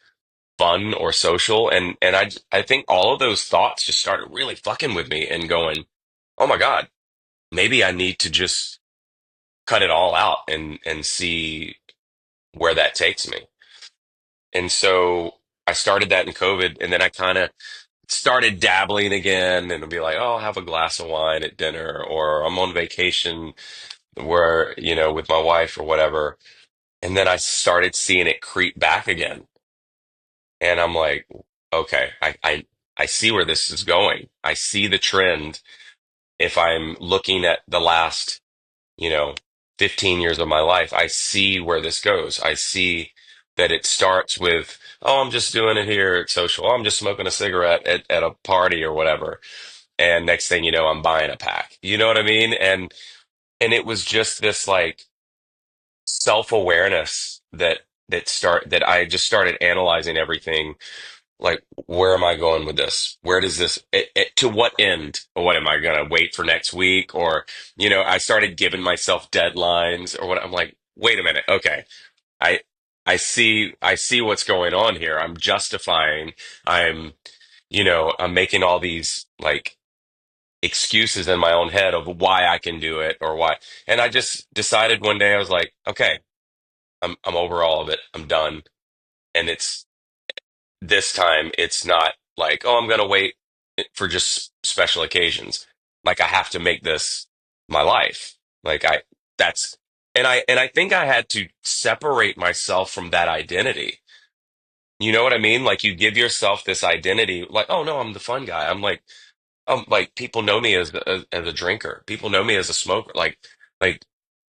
fun or social? And I think all of those thoughts just started really fucking with me and going, oh my God, maybe I need to just cut it all out and see where that takes me. And so I started that in COVID, and then I kind of started dabbling again, and it'll be like, oh, I'll have a glass of wine at dinner, or I'm on vacation where, with my wife or whatever. And then I started seeing it creep back again. And I'm like, okay, I see where this is going. I see the trend. If I'm looking at the last, you know, 15 years of my life, I see where this goes. I see that it starts with, oh, I'm just doing it here at social. Oh, I'm just smoking a cigarette at a party or whatever. And next thing you know, I'm buying a pack. You know what I mean? And it was just this like self-awareness that that I just started analyzing everything. Like, where am I going with this? Where does to what end? Or what am I gonna wait for next week? Or, I started giving myself deadlines or what. I'm like, wait a minute. Okay. I, I see what's going on here. I'm justifying, I'm, I'm making all these like excuses in my own head of why I can do it or why. And I just decided one day, I was like, okay, I'm over all of it. I'm done. And it's this time it's not like, oh, I'm going to wait for just special occasions. Like I have to make this my life. Like that's, and I think I had to separate myself from that identity. You know what I mean? Like you give yourself this identity, like, oh no, I'm the fun guy. Like people know me as a drinker. People know me as a smoker. Like,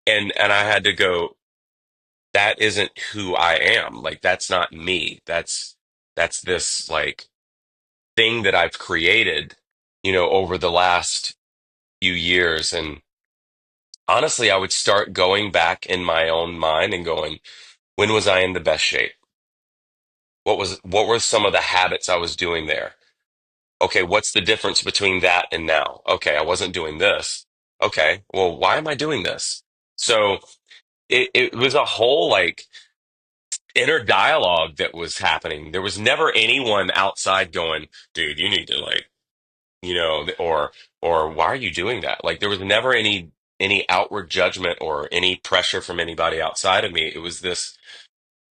and I had to go, that isn't who I am. Like that's not me. That's this like thing that I've created, over the last few years. And honestly, I would start going back in my own mind and going, when was I in the best shape? What were some of the habits I was doing there? Okay, what's the difference between that and now? Okay, I wasn't doing this. Okay, well, why am I doing this? So it was a whole like inner dialogue that was happening. There was never anyone outside going, dude, you need to like, or why are you doing that? Like there was never any outward judgment or any pressure from anybody outside of me. It was this,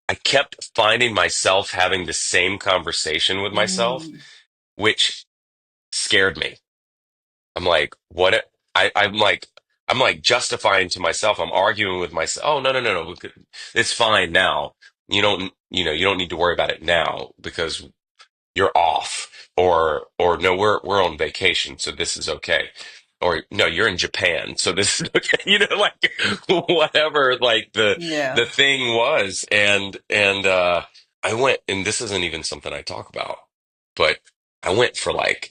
I kept finding myself having the same conversation with myself, Mm, which scared me. I'm like, what? I'm like justifying to myself. I'm arguing with myself. Oh, no, no, no, no. It's fine now. You don't need to worry about it now because you're off. Or no, we're on vacation, so this is okay. Or no, you're in Japan, so this is okay. Like whatever, like the yeah. thing was. And I went, and this isn't even something I talk about, but I went for like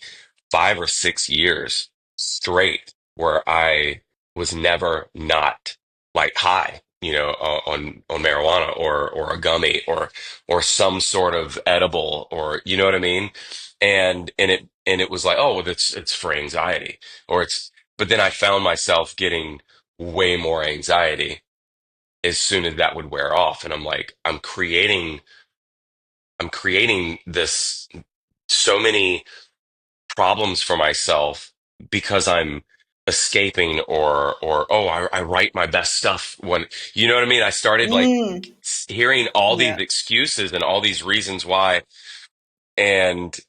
5 or 6 years straight where I was never not like high, on marijuana or a gummy or some sort of edible, or you know what I mean? And it was like, oh, well, it's for anxiety, or it's, but then I found myself getting way more anxiety as soon as that would wear off. And I'm like, I'm creating this, so many problems for myself because I'm escaping, or oh, I write my best stuff when, you know what I mean? I started like Mm, hearing all these yeah. excuses and all these reasons why, and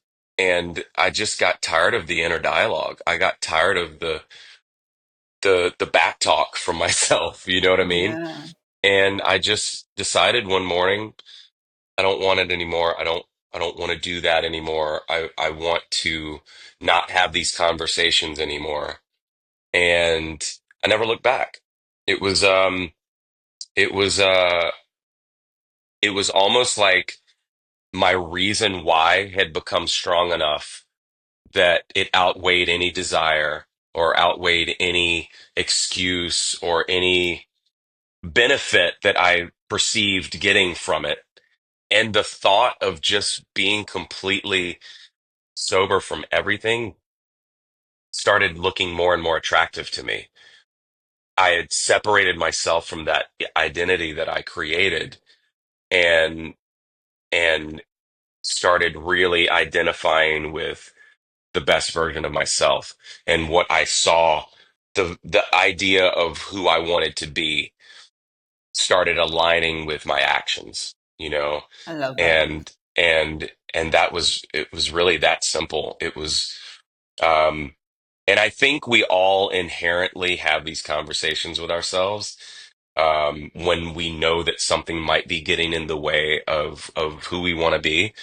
I just got tired of the inner dialogue. I got tired of the back talk from myself, you know what I mean? Yeah. And I just decided one morning, I don't want it anymore. I don't want to do that anymore. I want to not have these conversations anymore. And I never looked back. It was it was uh it was almost like my reason why had become strong enough that it outweighed any desire or outweighed any excuse or any benefit that I perceived getting from it. And the thought of just being completely sober from everything started looking more and more attractive to me. I had separated myself from that identity that I created, and and started really identifying with the best version of myself and what I saw, the idea of who I wanted to be started aligning with my actions, I love that. and it was really that simple. It was, um and I think we all inherently have these conversations with ourselves, when we know that something might be getting in the way of who we want to be.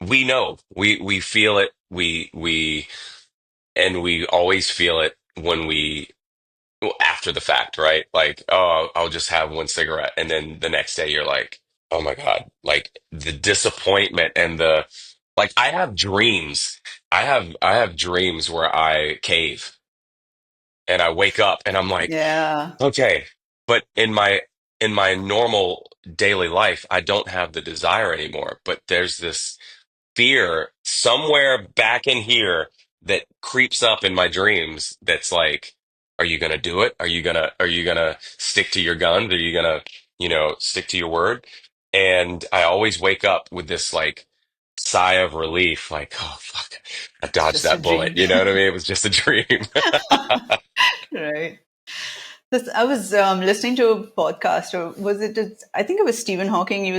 We know, we feel it, and we always feel it when we, well, after the fact, right? Like, oh, I'll just have one cigarette, and then the next day you're like, oh my God, like the disappointment and the, like, I have dreams where I cave and I wake up and I'm like, Yeah. okay, but in my normal daily life, I don't have the desire anymore. But there's this fear somewhere back in here that creeps up in my dreams that's like, are you gonna do it? Are you gonna stick to your guns? Are you gonna, stick to your word? And I always wake up with this like sigh of relief, like, oh fuck, I It's dodged just a that bullet. dream. You know what I mean? It was just a dream. Right. I was listening to a podcast, or was it? I think it was Stephen Hawking. It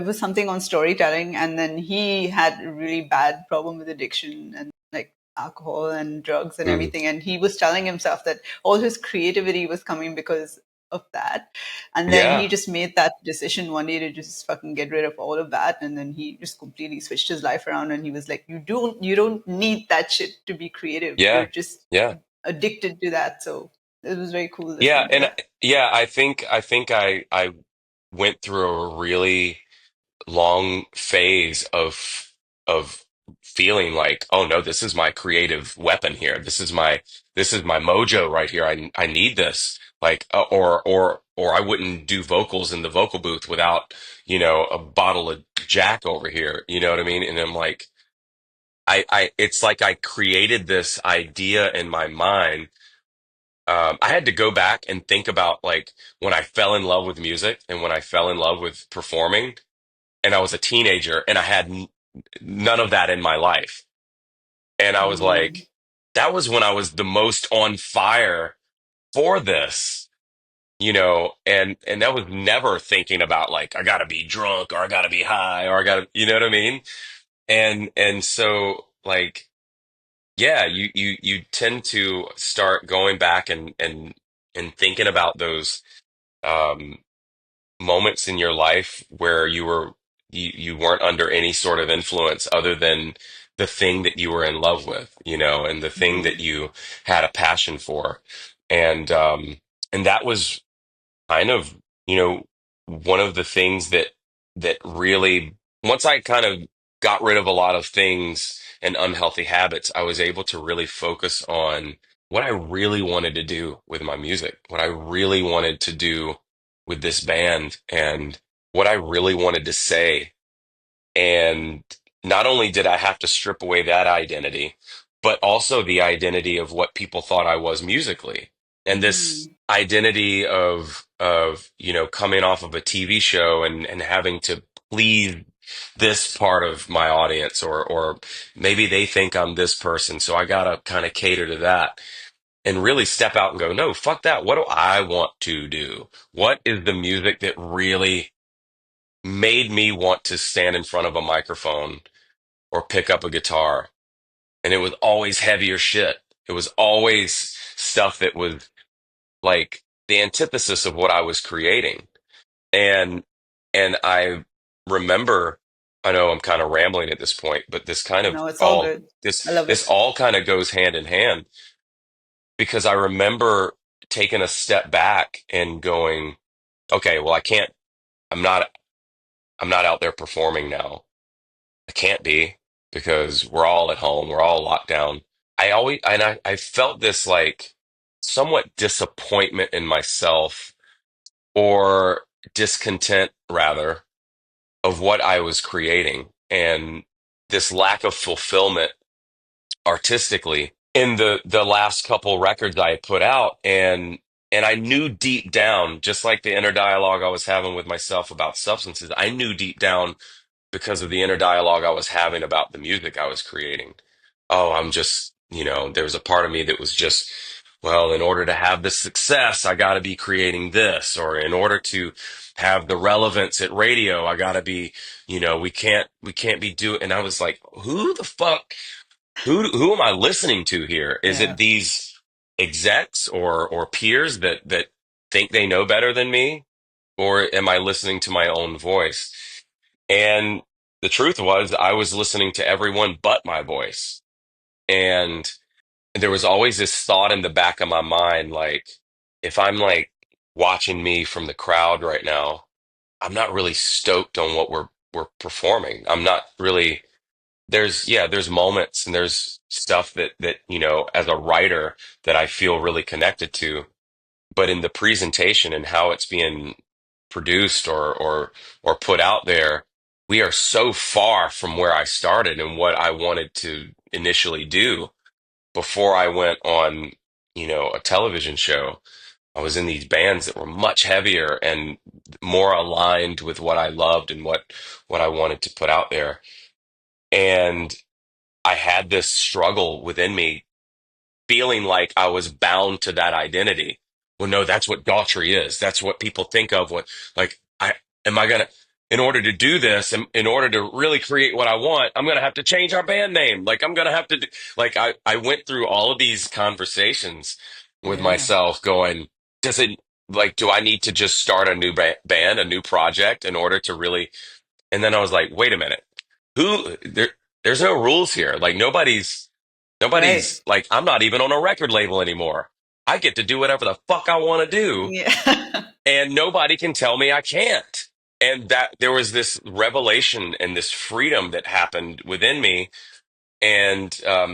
was something on storytelling, and then he had a really bad problem with addiction and like alcohol and drugs and Mm. everything. And he was telling himself that all his creativity was coming because of that. And then he Yeah, just made that decision one day to just fucking get rid of all of that. And then he just completely switched his life around. And he was like, you don't need that shit to be creative. You're yeah, just yeah. addicted to that. So it was very cool Yeah, listening to and that. yeah, I think I went through a really long phase of feeling like, oh no, this is my creative weapon here. This is my mojo right here. I need this. Like, or I wouldn't do vocals in the vocal booth without, a bottle of Jack over here. You know what I mean? And I'm like, it's like I created this idea in my mind. I had to go back and think about like when I fell in love with music and when I fell in love with performing, and I was a teenager and I had none of that in my life. And I was Mm, like, that was when I was the most on fire for this, and that was never thinking about like, I gotta be drunk or I gotta be high or I gotta, you know what I mean? And so like, yeah, you tend to start going back and thinking about those, um, moments in your life where you weren't under any sort of influence other than the thing that you were in love with, and the thing that mm, you had a passion for. And that was kind of, one of the things that really, once I kind of got rid of a lot of things and unhealthy habits, I was able to really focus on what I really wanted to do with my music, what I really wanted to do with this band, and what I really wanted to say. And not only did I have to strip away that identity, but also the identity of what people thought I was musically. And this mm. identity of, coming off of a TV show and having to please this part of my audience, or maybe they think I'm this person, so I gotta kind of cater to that and really step out and go, no, fuck that. What do I want to do? What is the music that really made me want to stand in front of a microphone or pick up a guitar? And it was always heavier shit. It was always stuff that was like the antithesis of what I was creating. And I remember, I know I'm kind of rambling at this point, but No, it's all good. I love this it. all kind of goes hand in hand, because I remember taking a step back and going, okay, well, I'm not I'm not out there performing now. I can't be, because we're all at home. We're all locked down. I felt this like somewhat disappointment in myself, or discontent rather, of what I was creating, and this lack of fulfillment artistically in the last couple records I had put out. And I knew deep down, just like the inner dialogue I was having with myself about substances, I knew deep down, because of the inner dialogue I was having about the music I was creating. Oh, I'm just, there was a part of me that was just, well, in order to have the success, I got to be creating this, or in order to have the relevance at radio, I got to be, we can't be doing. And I was like, who the fuck, who am I listening to here? Is it Yeah. these execs or peers that think they know better than me, or am I listening to my own voice? And the truth was, I was listening to everyone but my voice. And there was always this thought in the back of my mind, like, if I'm like watching me from the crowd right now, I'm not really stoked on what we're performing. I'm not really, there's moments and there's stuff that, as a writer, that I feel really connected to. But in the presentation and how it's being produced or put out there, we are so far from where I started and what I wanted to initially do before I went on, a television show. I was in these bands that were much heavier and more aligned with what I loved and what I wanted to put out there. And I had this struggle within me, feeling like I was bound to that identity. Well, no, that's what Daughtry is. That's what people think of when, like, am I gonna, in order to do this, in order to really create what I want, I'm gonna have to change our band name. Like, I'm gonna have to do, like, I went through all of these conversations with Yeah. myself going, does it, like, do I need to just start a new band, a new project in order to really, and then I was like, wait a minute, there's no rules here. Like, Right. nobody's like, I'm not even on a record label anymore. I get to do whatever the fuck I want to do, Yeah. and nobody can tell me I can't. And that there was this revelation and this freedom that happened within me. And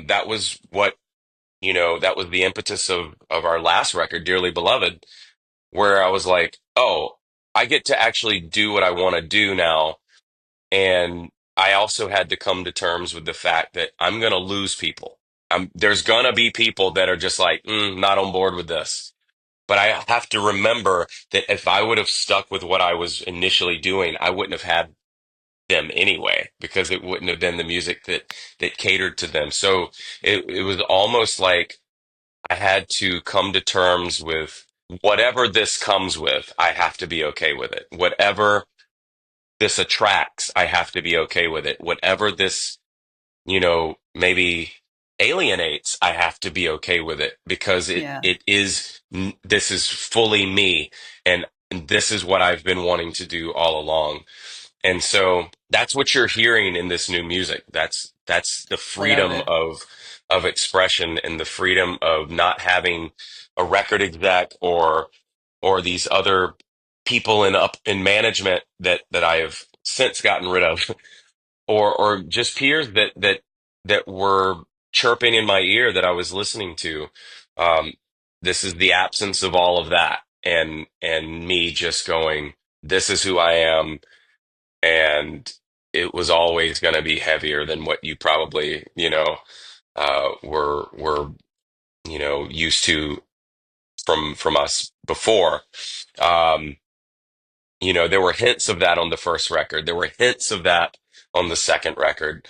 that was that was the impetus of our last record, Dearly Beloved, where I was like, oh, I get to actually do what I want to do now. And I also had to come to terms with the fact that I'm going to lose people. There's going to be people that are just like, not on board with this. But I have to remember that if I would have stuck with what I was initially doing, I wouldn't have had them anyway, because it wouldn't have been the music that catered to them. So it was almost like I had to come to terms with whatever this comes with, I have to be okay with it. Whatever this attracts, I have to be okay with it. Whatever this, maybe alienates, I have to be okay with it, because Yeah. this is fully me, and this is what I've been wanting to do all along. And so that's what you're hearing in this new music. That's the I love freedom it. of expression and the freedom of not having a record exec or these other people in management that I have since gotten rid of, or just peers that were chirping in my ear that I was listening to. Um, this is the absence of all of that, and me just going, this is who I am, and it was always going to be heavier than what you probably were used to from us before. Um, there were hints of that on the first record. There were hints of that on the second record,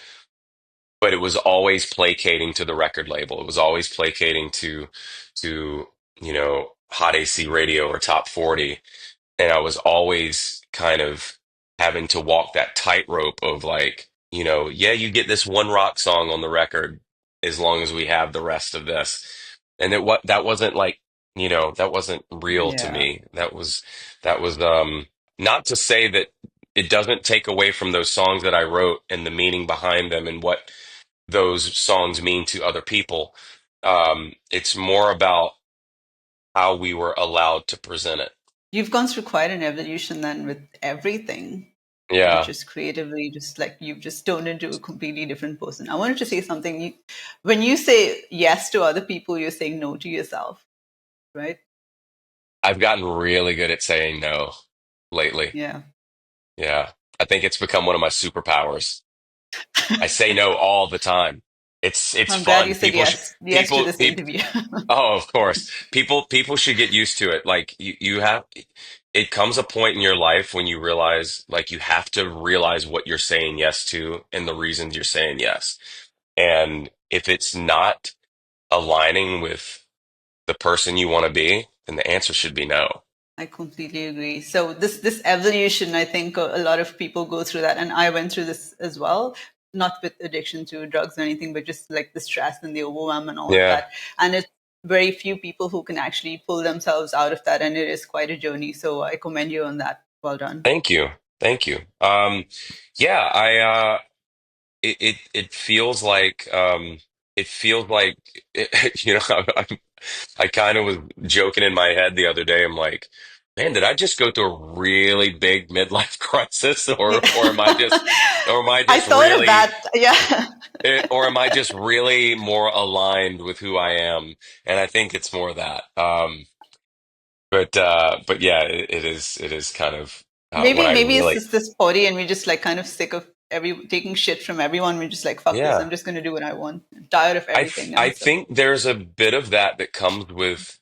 but it was always placating to the record label. It was always placating to Hot AC Radio or Top 40, and I was always kind of having to walk that tightrope of like, yeah, you get this one rock song on the record as long as we have the rest of this. And that wasn't like, that wasn't real to Yeah. me. That was not to say that it doesn't take away from those songs that I wrote and the meaning behind them and what those songs mean to other people. It's more about how we were allowed to present it. You've gone through quite an evolution then with everything, not Yeah. just creatively, just like you've just turned into a completely different person. I wanted to say something. When you say yes to other people, you're saying no to yourself, right? I've gotten really good at saying no lately. Yeah. Yeah. I think it's become one of my superpowers. I say no all the time. It's I'm glad you fun. said yes to this People, interview. oh, of course. People should get used to it. Like you have, it comes a point in your life when you realize, like, you have to realize what you're saying yes to and the reasons you're saying yes. And if it's not aligning with the person you want to be, then the answer should be no. I completely agree. So this evolution, I think a lot of people go through that, and I went through this as well. Not with addiction to drugs or anything, but just like the stress and the overwhelm and all of Yeah. that. And it's very few people who can actually pull themselves out of that, and it is quite a journey. So I commend you on that. Well done. Thank you. Thank you. Yeah, it feels like, it feels like, I kind of was joking in my head the other day. I'm like, man, did I just go through a really big midlife crisis, Yeah. or am I I just thought of really, that. Yeah. or am I just really more aligned with who I am? And I think it's more that. But yeah, it is kind of when Maybe I maybe it's really, just this potty, and we're just like kind of sick of every taking shit from everyone. We're just like, fuck this. yeah. I'm just gonna do what I want. I'm tired of everything now. I So think there's a bit of that that comes with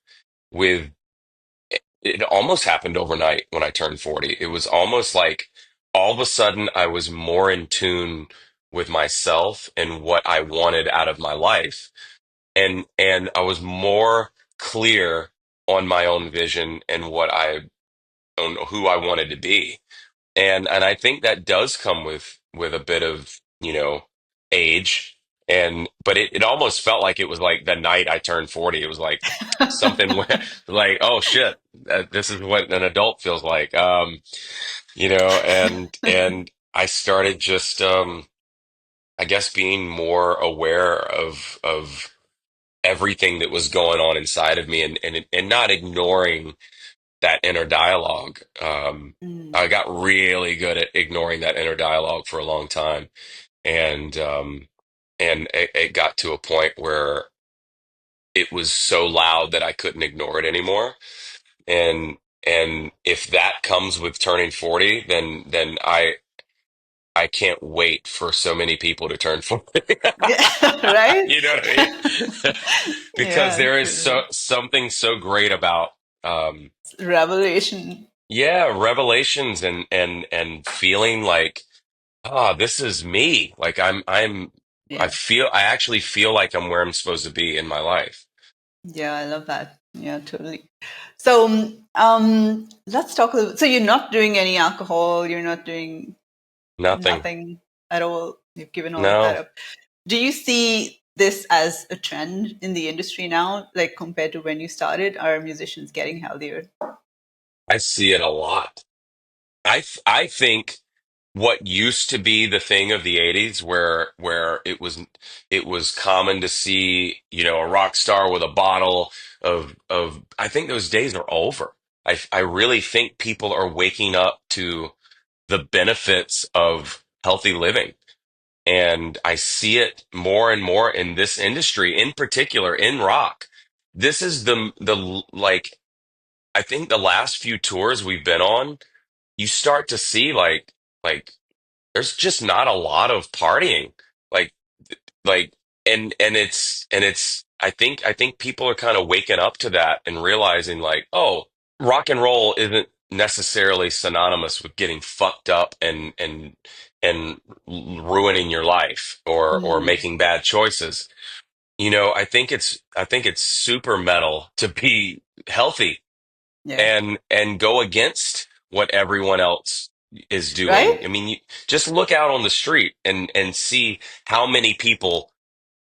it almost happened overnight when I turned 40. It was almost like all of a sudden I was more in tune with myself and what I wanted out of my life. And I was more clear on my own vision and what I on who I wanted to be. And I think that does come with a bit of, age. And but it almost felt like it was like the night I turned 40. It was like something like, oh shit, this is what an adult feels like. And I started just I guess being more aware of everything that was going on inside of me, and not ignoring that inner dialogue. mm, I got really good at ignoring that inner dialogue for a long time, and it got to a point where it was so loud that I couldn't ignore it anymore. And and if that comes with turning 40, then I can't wait for so many people to turn 40. yeah, right? You know what I mean? Because Yeah, there is totally. something so great about Revelation. yeah, revelations and feeling like, ah, this is me. Like Yeah, I actually feel like I'm where I'm supposed to be in my life. yeah, I love that. Yeah, totally. So, let's talk a little. So, you're not doing any alcohol. You're not doing Nothing. nothing at all. You've given all of that No, up. Do you see this as a trend in the industry now, like compared to when you started? Are musicians getting healthier? I see it a lot. I think what used to be the thing of the 80s where it was common to see, a rock star with a bottle of I think those days are over. I really think people are waking up to the benefits of healthy living. And I see it more and more in this industry, in particular in rock. This is the like I think the last few tours we've been on, you start to see like there's just not a lot of partying. Like like and it's I think people are kind of waking up to that and realizing like, oh, rock and roll isn't necessarily synonymous with getting fucked up and ruining your life or Mm, making bad choices. I think it's super metal to be healthy yeah. and go against what everyone else is doing. I Right? mean, just look out on the street and see how many people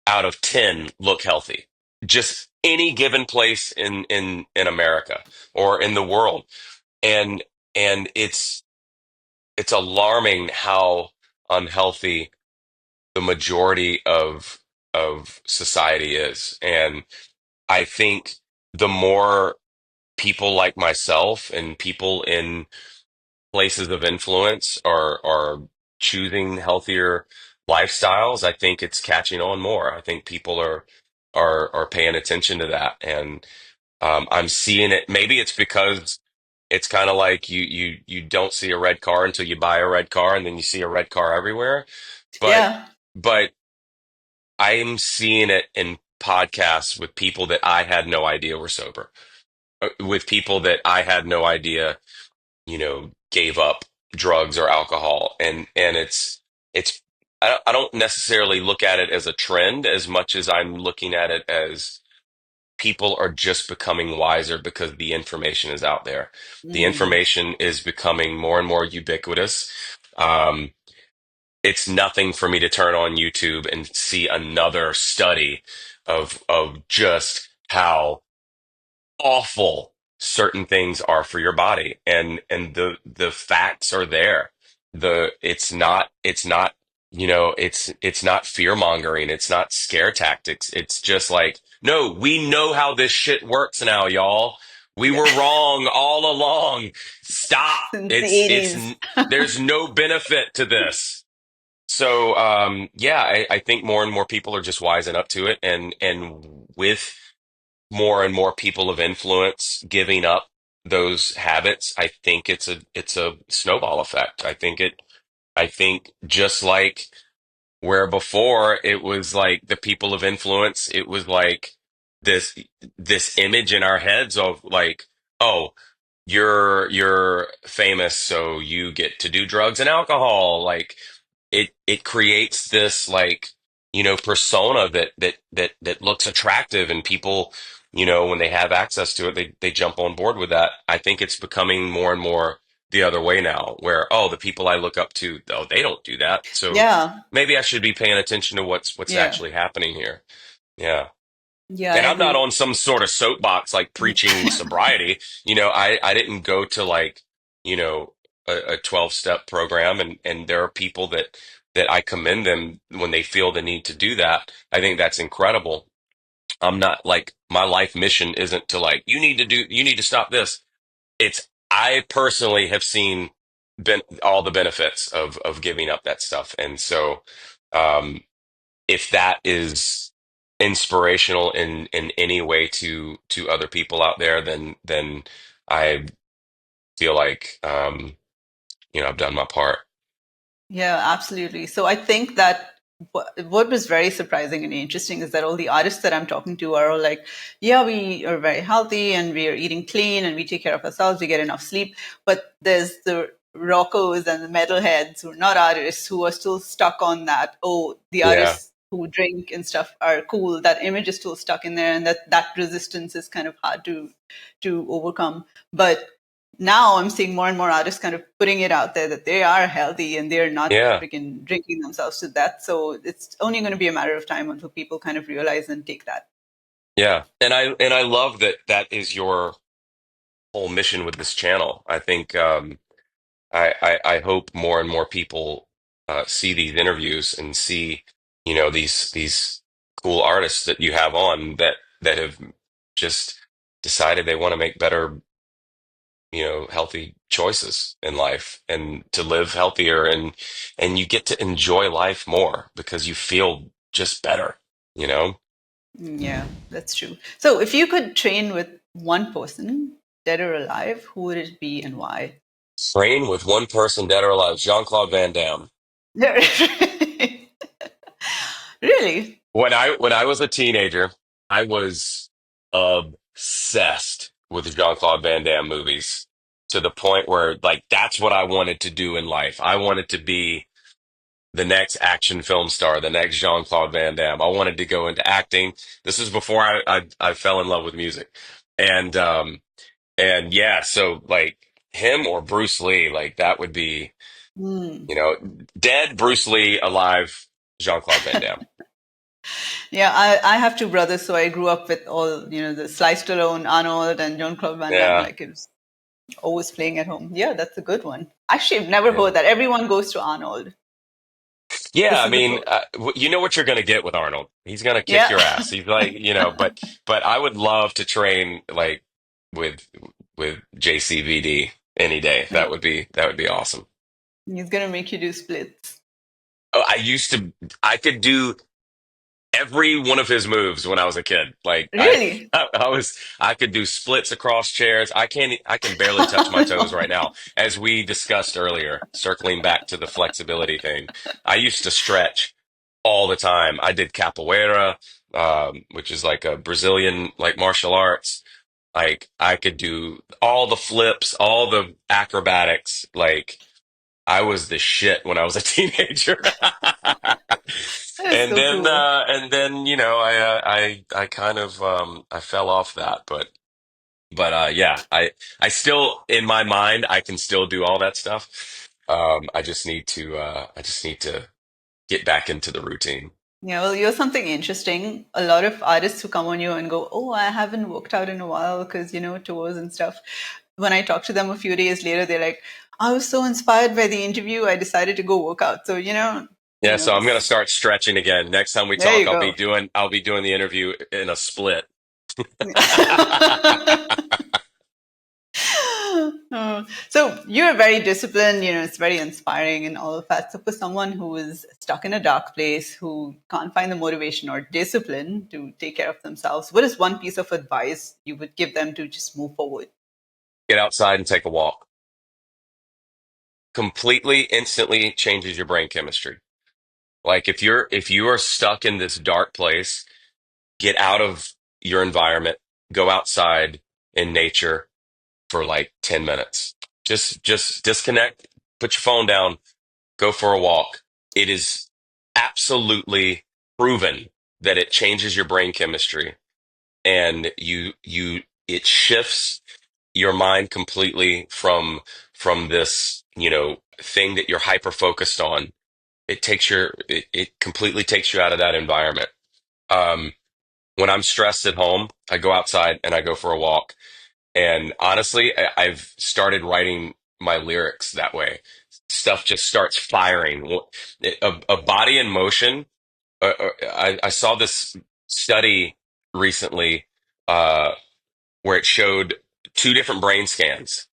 out of 10 look healthy. Just any given place in America or in the world. And and it's alarming how unhealthy the majority of society is. And I think the more people like myself and people in places of influence are choosing healthier lifestyles, I think it's catching on more. I think people are paying attention to that, and I'm seeing it. Maybe it's because it's kind of like you don't see a red car until you buy a red car, and then you see a red car everywhere. But Yeah. but I'm seeing it in podcasts with people that I had no idea were sober, with people that I had no idea gave up drugs or alcohol. And it's I don't necessarily look at it as a trend as much as I'm looking at it as people are just becoming wiser because the information is out there. The Mm, information is becoming more and more ubiquitous. Um, it's nothing for me to turn on YouTube and see another study of just how awful certain things are for your body, and the facts are there. It's not it's not fear mongering, it's not scare tactics. It's just like, no, we know how this shit works now, y'all. We yeah. were wrong all along. Stop. Since the 80s. There's no benefit to this. So yeah, I think more and more people are just wising up to it, and with more and more people of influence giving up those habits, I think it's a snowball effect. I think just like where before it was like the people of influence, it was like this this image in our heads of like, oh, you're famous, so you get to do drugs and alcohol. Like it creates this like persona that looks attractive, and people when they have access to it, they jump on board with that. I think it's becoming more and more the other way now, where oh, the people I look up to, oh, they don't do that, so Yeah, maybe I should be paying attention to what's yeah, actually happening here. Yeah. yeah, I And I'm not agree. on some sort of soapbox like preaching sobriety. I didn't go to like, a 12-step program, and there are people that I commend them when they feel the need to do that. I think that's incredible. I'm not like my life mission isn't to like you need to stop this. It's I personally have seen all the benefits of giving up that stuff. And so um if that is inspirational in any way to other people out there, then I feel like I've done my part. Yeah, absolutely. So I think that what was very surprising and interesting is that all the artists that I'm talking to are all like, yeah, we are very healthy and we are eating clean and we take care of ourselves, we get enough sleep. But there's the rockos and the metalheads who are not artists who are still stuck on that. Oh, the Yeah, artists who drink and stuff are cool. That image is still stuck in there, and that resistance is kind of hard to overcome. But now I'm seeing more and more artists kind of putting it out there that they are healthy and they're not yeah, freaking drinking themselves to death. So it's only going to be a matter of time until people kind of realize and take that. yeah. And I love that that is your whole mission with this channel. I think I hope more and more people see these interviews and see these cool artists that you have on that have just decided they want to make better, healthy choices in life and to live healthier, and you get to enjoy life more because you feel just better, you know? Yeah, that's true. So if you could train with one person, dead or alive, who would it be and why? Train with one person, dead or alive, Jean-Claude Van Damme. Really? When I was a teenager, I was obsessed with Jean-Claude Van Damme movies to the point where like that's what I wanted to do in life. I wanted to be the next action film star, the next Jean-Claude Van Damme. I wanted to go into acting. This is before I fell in love with music. And yeah, so like him or Bruce Lee, like that would be, Hmm. you know, dead Bruce Lee, alive Jean-Claude Van Damme. Yeah, I have two brothers, so I grew up with all, the Sly Stallone, Arnold, and John Claude Van Damme. Yeah. Like it was always playing at home. Yeah, that's a good one. Actually, I've never Yeah. heard that. Everyone goes to Arnold. Yeah, This I is the mean, first. you know what you're going to get with Arnold. He's going to kick Yeah. your ass. He's like, but I would love to train like with with JCVD any day. That would be awesome. He's gonna make you do splits. Oh, I could do every one of his moves when I was a kid. Like Really? I could do splits across chairs. I can barely touch my toes right now. As we discussed earlier, circling back to the flexibility thing, I used to stretch all the time. I did capoeira, which is like a Brazilian like martial arts. Like I could do all the flips, all the acrobatics. Like I was the shit when I was a teenager. That is And so then, cool. I kind of, I fell off that, but yeah, I still, in my mind, I can still do all that stuff. I just need to get back into the routine. Yeah, well, you're something interesting. A lot of artists who come on you and go, "Oh, I haven't worked out in a while because, tours and stuff." When I talk to them a few days later, they're like, "I was so inspired by the interview, I decided to go work out." So, Yeah, so I'm gonna it's start stretching again. Next time we there talk, you go. I'll be doing the interview in a split. So you're very disciplined, it's very inspiring and all of that. So for someone who is stuck in a dark place, who can't find the motivation or discipline to take care of themselves, what is one piece of advice you would give them to just move forward? get outside and take a walk. Completely, instantly changes your brain chemistry. Like if you are stuck in this dark place, get out of your environment, go outside in nature for like 10 minutes. Just disconnect, put your phone down, go for a walk. It is absolutely proven that it changes your brain chemistry and it shifts your mind completely from this, thing that you're hyper focused on. It completely takes you out of that environment. Um, when I'm stressed at home, I go outside and I go for a walk. And honestly, I've started writing my lyrics that way. Stuff just starts firing. A body in motion. I saw this study recently uh, where it showed two different brain scans.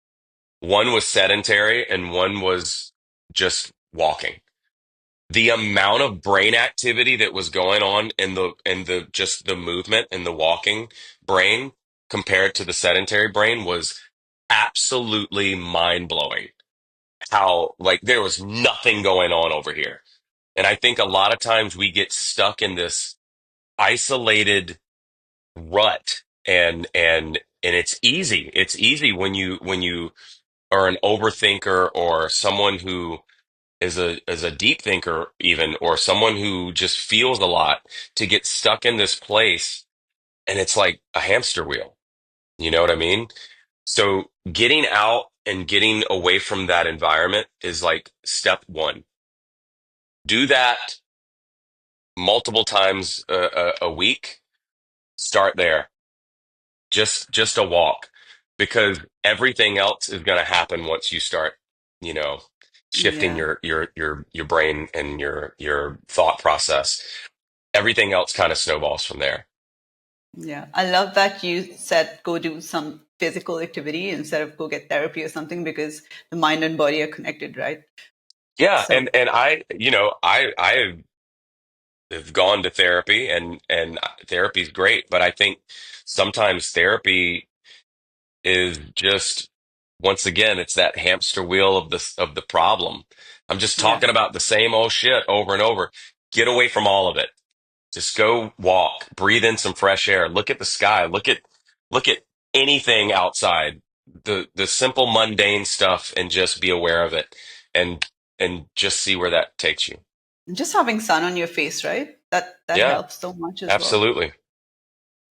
One was sedentary and one was just walking. The amount of brain activity that was going on in the just the movement and the walking brain compared to the sedentary brain was absolutely mind blowing. How like there was nothing going on over here. And I think a lot of times we get stuck in this isolated rut and it's easy. It's easy when you are an overthinker or someone who is a deep thinker even or someone who just feels a lot to get stuck in this place and it's like a hamster wheel. You know what I mean? So getting out and getting away from that environment is like step one. Do that multiple times a week. Start there. Just a walk because everything else is going to happen once you start, you know, shifting Yeah. your brain and your thought process. Everything else kind of snowballs from there. Yeah. I love that you said go do some physical activity instead of go get therapy or something because the mind and body are connected, right? Yeah, So, and I have gone to therapy and therapy is great, but I think sometimes therapy is just once again it's that hamster wheel of the problem. I'm just yeah. talking about the same old shit over and over. Get away from all of it. Just go walk, breathe in some fresh air, look at the sky, look at anything outside. The simple mundane stuff and just be aware of it and and just see where that takes you. And just having sun on your face, right? That Yeah, helps so much as well. absolutely.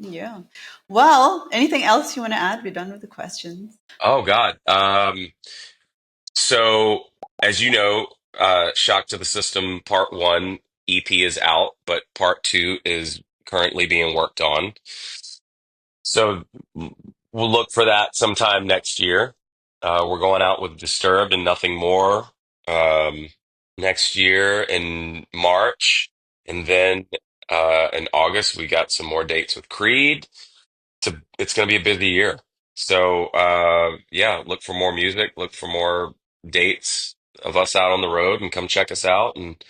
Yeah. Well, anything else you want to add? We're done with the questions. Oh God. So as you know, Shock to the System Part One EP is out, but Part Two is currently being worked on. So we'll look for that sometime next year. We're going out with Disturbed and Nothing More next year in March, and then in August we got some more dates with Creed. It's going to be a busy year. So yeah, look for more music, look for more dates of us out on the road, and come check us out. And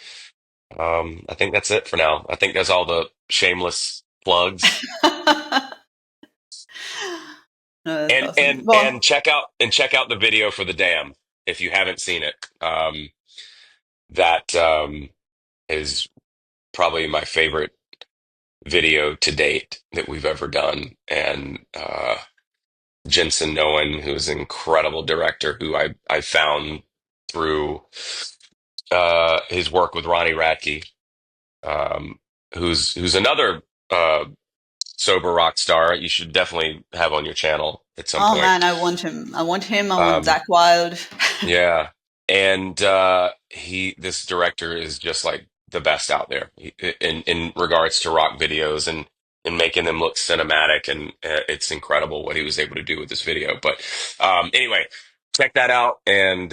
I think that's it for now. I think that's all the shameless plugs. No, that's awesome. And Well, check out the video for the dam if you haven't seen it. That is probably my favorite video to date that we've ever done. And Jensen Noen, who's an incredible director, who I found through his work with Ronnie Radke, um, who's another sober rock star. You should definitely have on your channel at some oh point. man, I want him. I want him. I want Um, Zach Wild. Yeah. And this director is just like the best out there in regards to rock videos and making them look cinematic. And it's incredible what he was able to do with this video. But anyway, check that out. And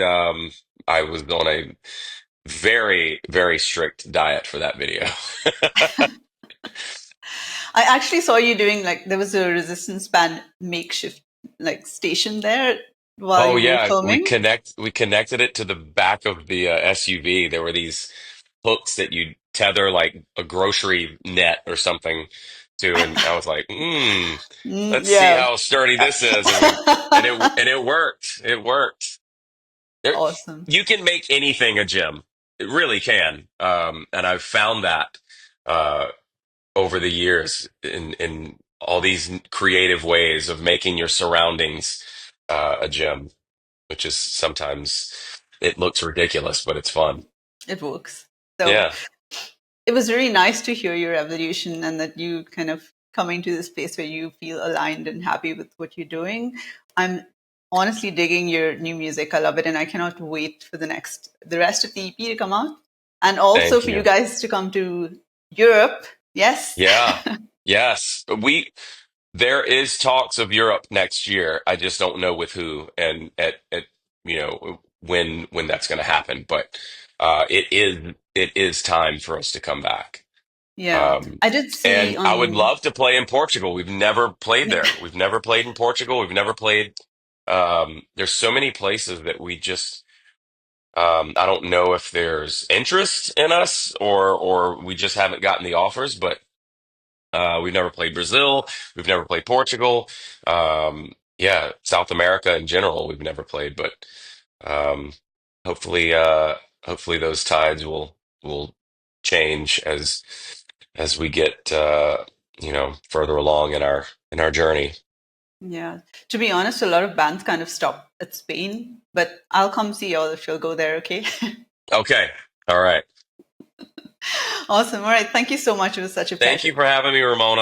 I was on a very, very strict diet for that video. I actually saw you doing like there was a resistance band makeshift like station there while Oh you were yeah, filming. we connected it to the back of the SUV. There were these hooks that you tether like a grocery net or something too, and I was like, let's see Yeah. how sturdy this is, and it worked. It worked. There, Awesome. you can make anything a gym. It really can. And I've found that uh, over the years in all these creative ways of making your surroundings a gym, which is sometimes it looks ridiculous, but it's fun. It works. So Yeah. it was really nice to hear your evolution and that you kind of coming to this place where you feel aligned and happy with what you're doing. I'm honestly digging your new music. I love it, and I cannot wait for the rest of the EP to come out, and also Thank for you you. guys to come to Europe. Yes. Yeah. Yes. There is talks of Europe next year. I just don't know with who and at when that's going to happen. But it is time for us to come back. Yeah, Um, I did see and I would on. love to play in Portugal. We've never played there. We've never played in Portugal. We've never played. There's so many places that we just. I don't know if there's interest in us or we just haven't gotten the offers, but. We've never played Brazil. We've never played Portugal. Yeah, South America in general, we've never played, but um, hopefully, hopefully those tides will change as we get further along in our journey. Yeah, to be honest, a lot of bands kind of stop at Spain, but I'll come see y'all if you'll go there. Okay. Okay, all right. Awesome. All right. Thank you so much. It was such a Thank you pleasure. for having me, Ramona.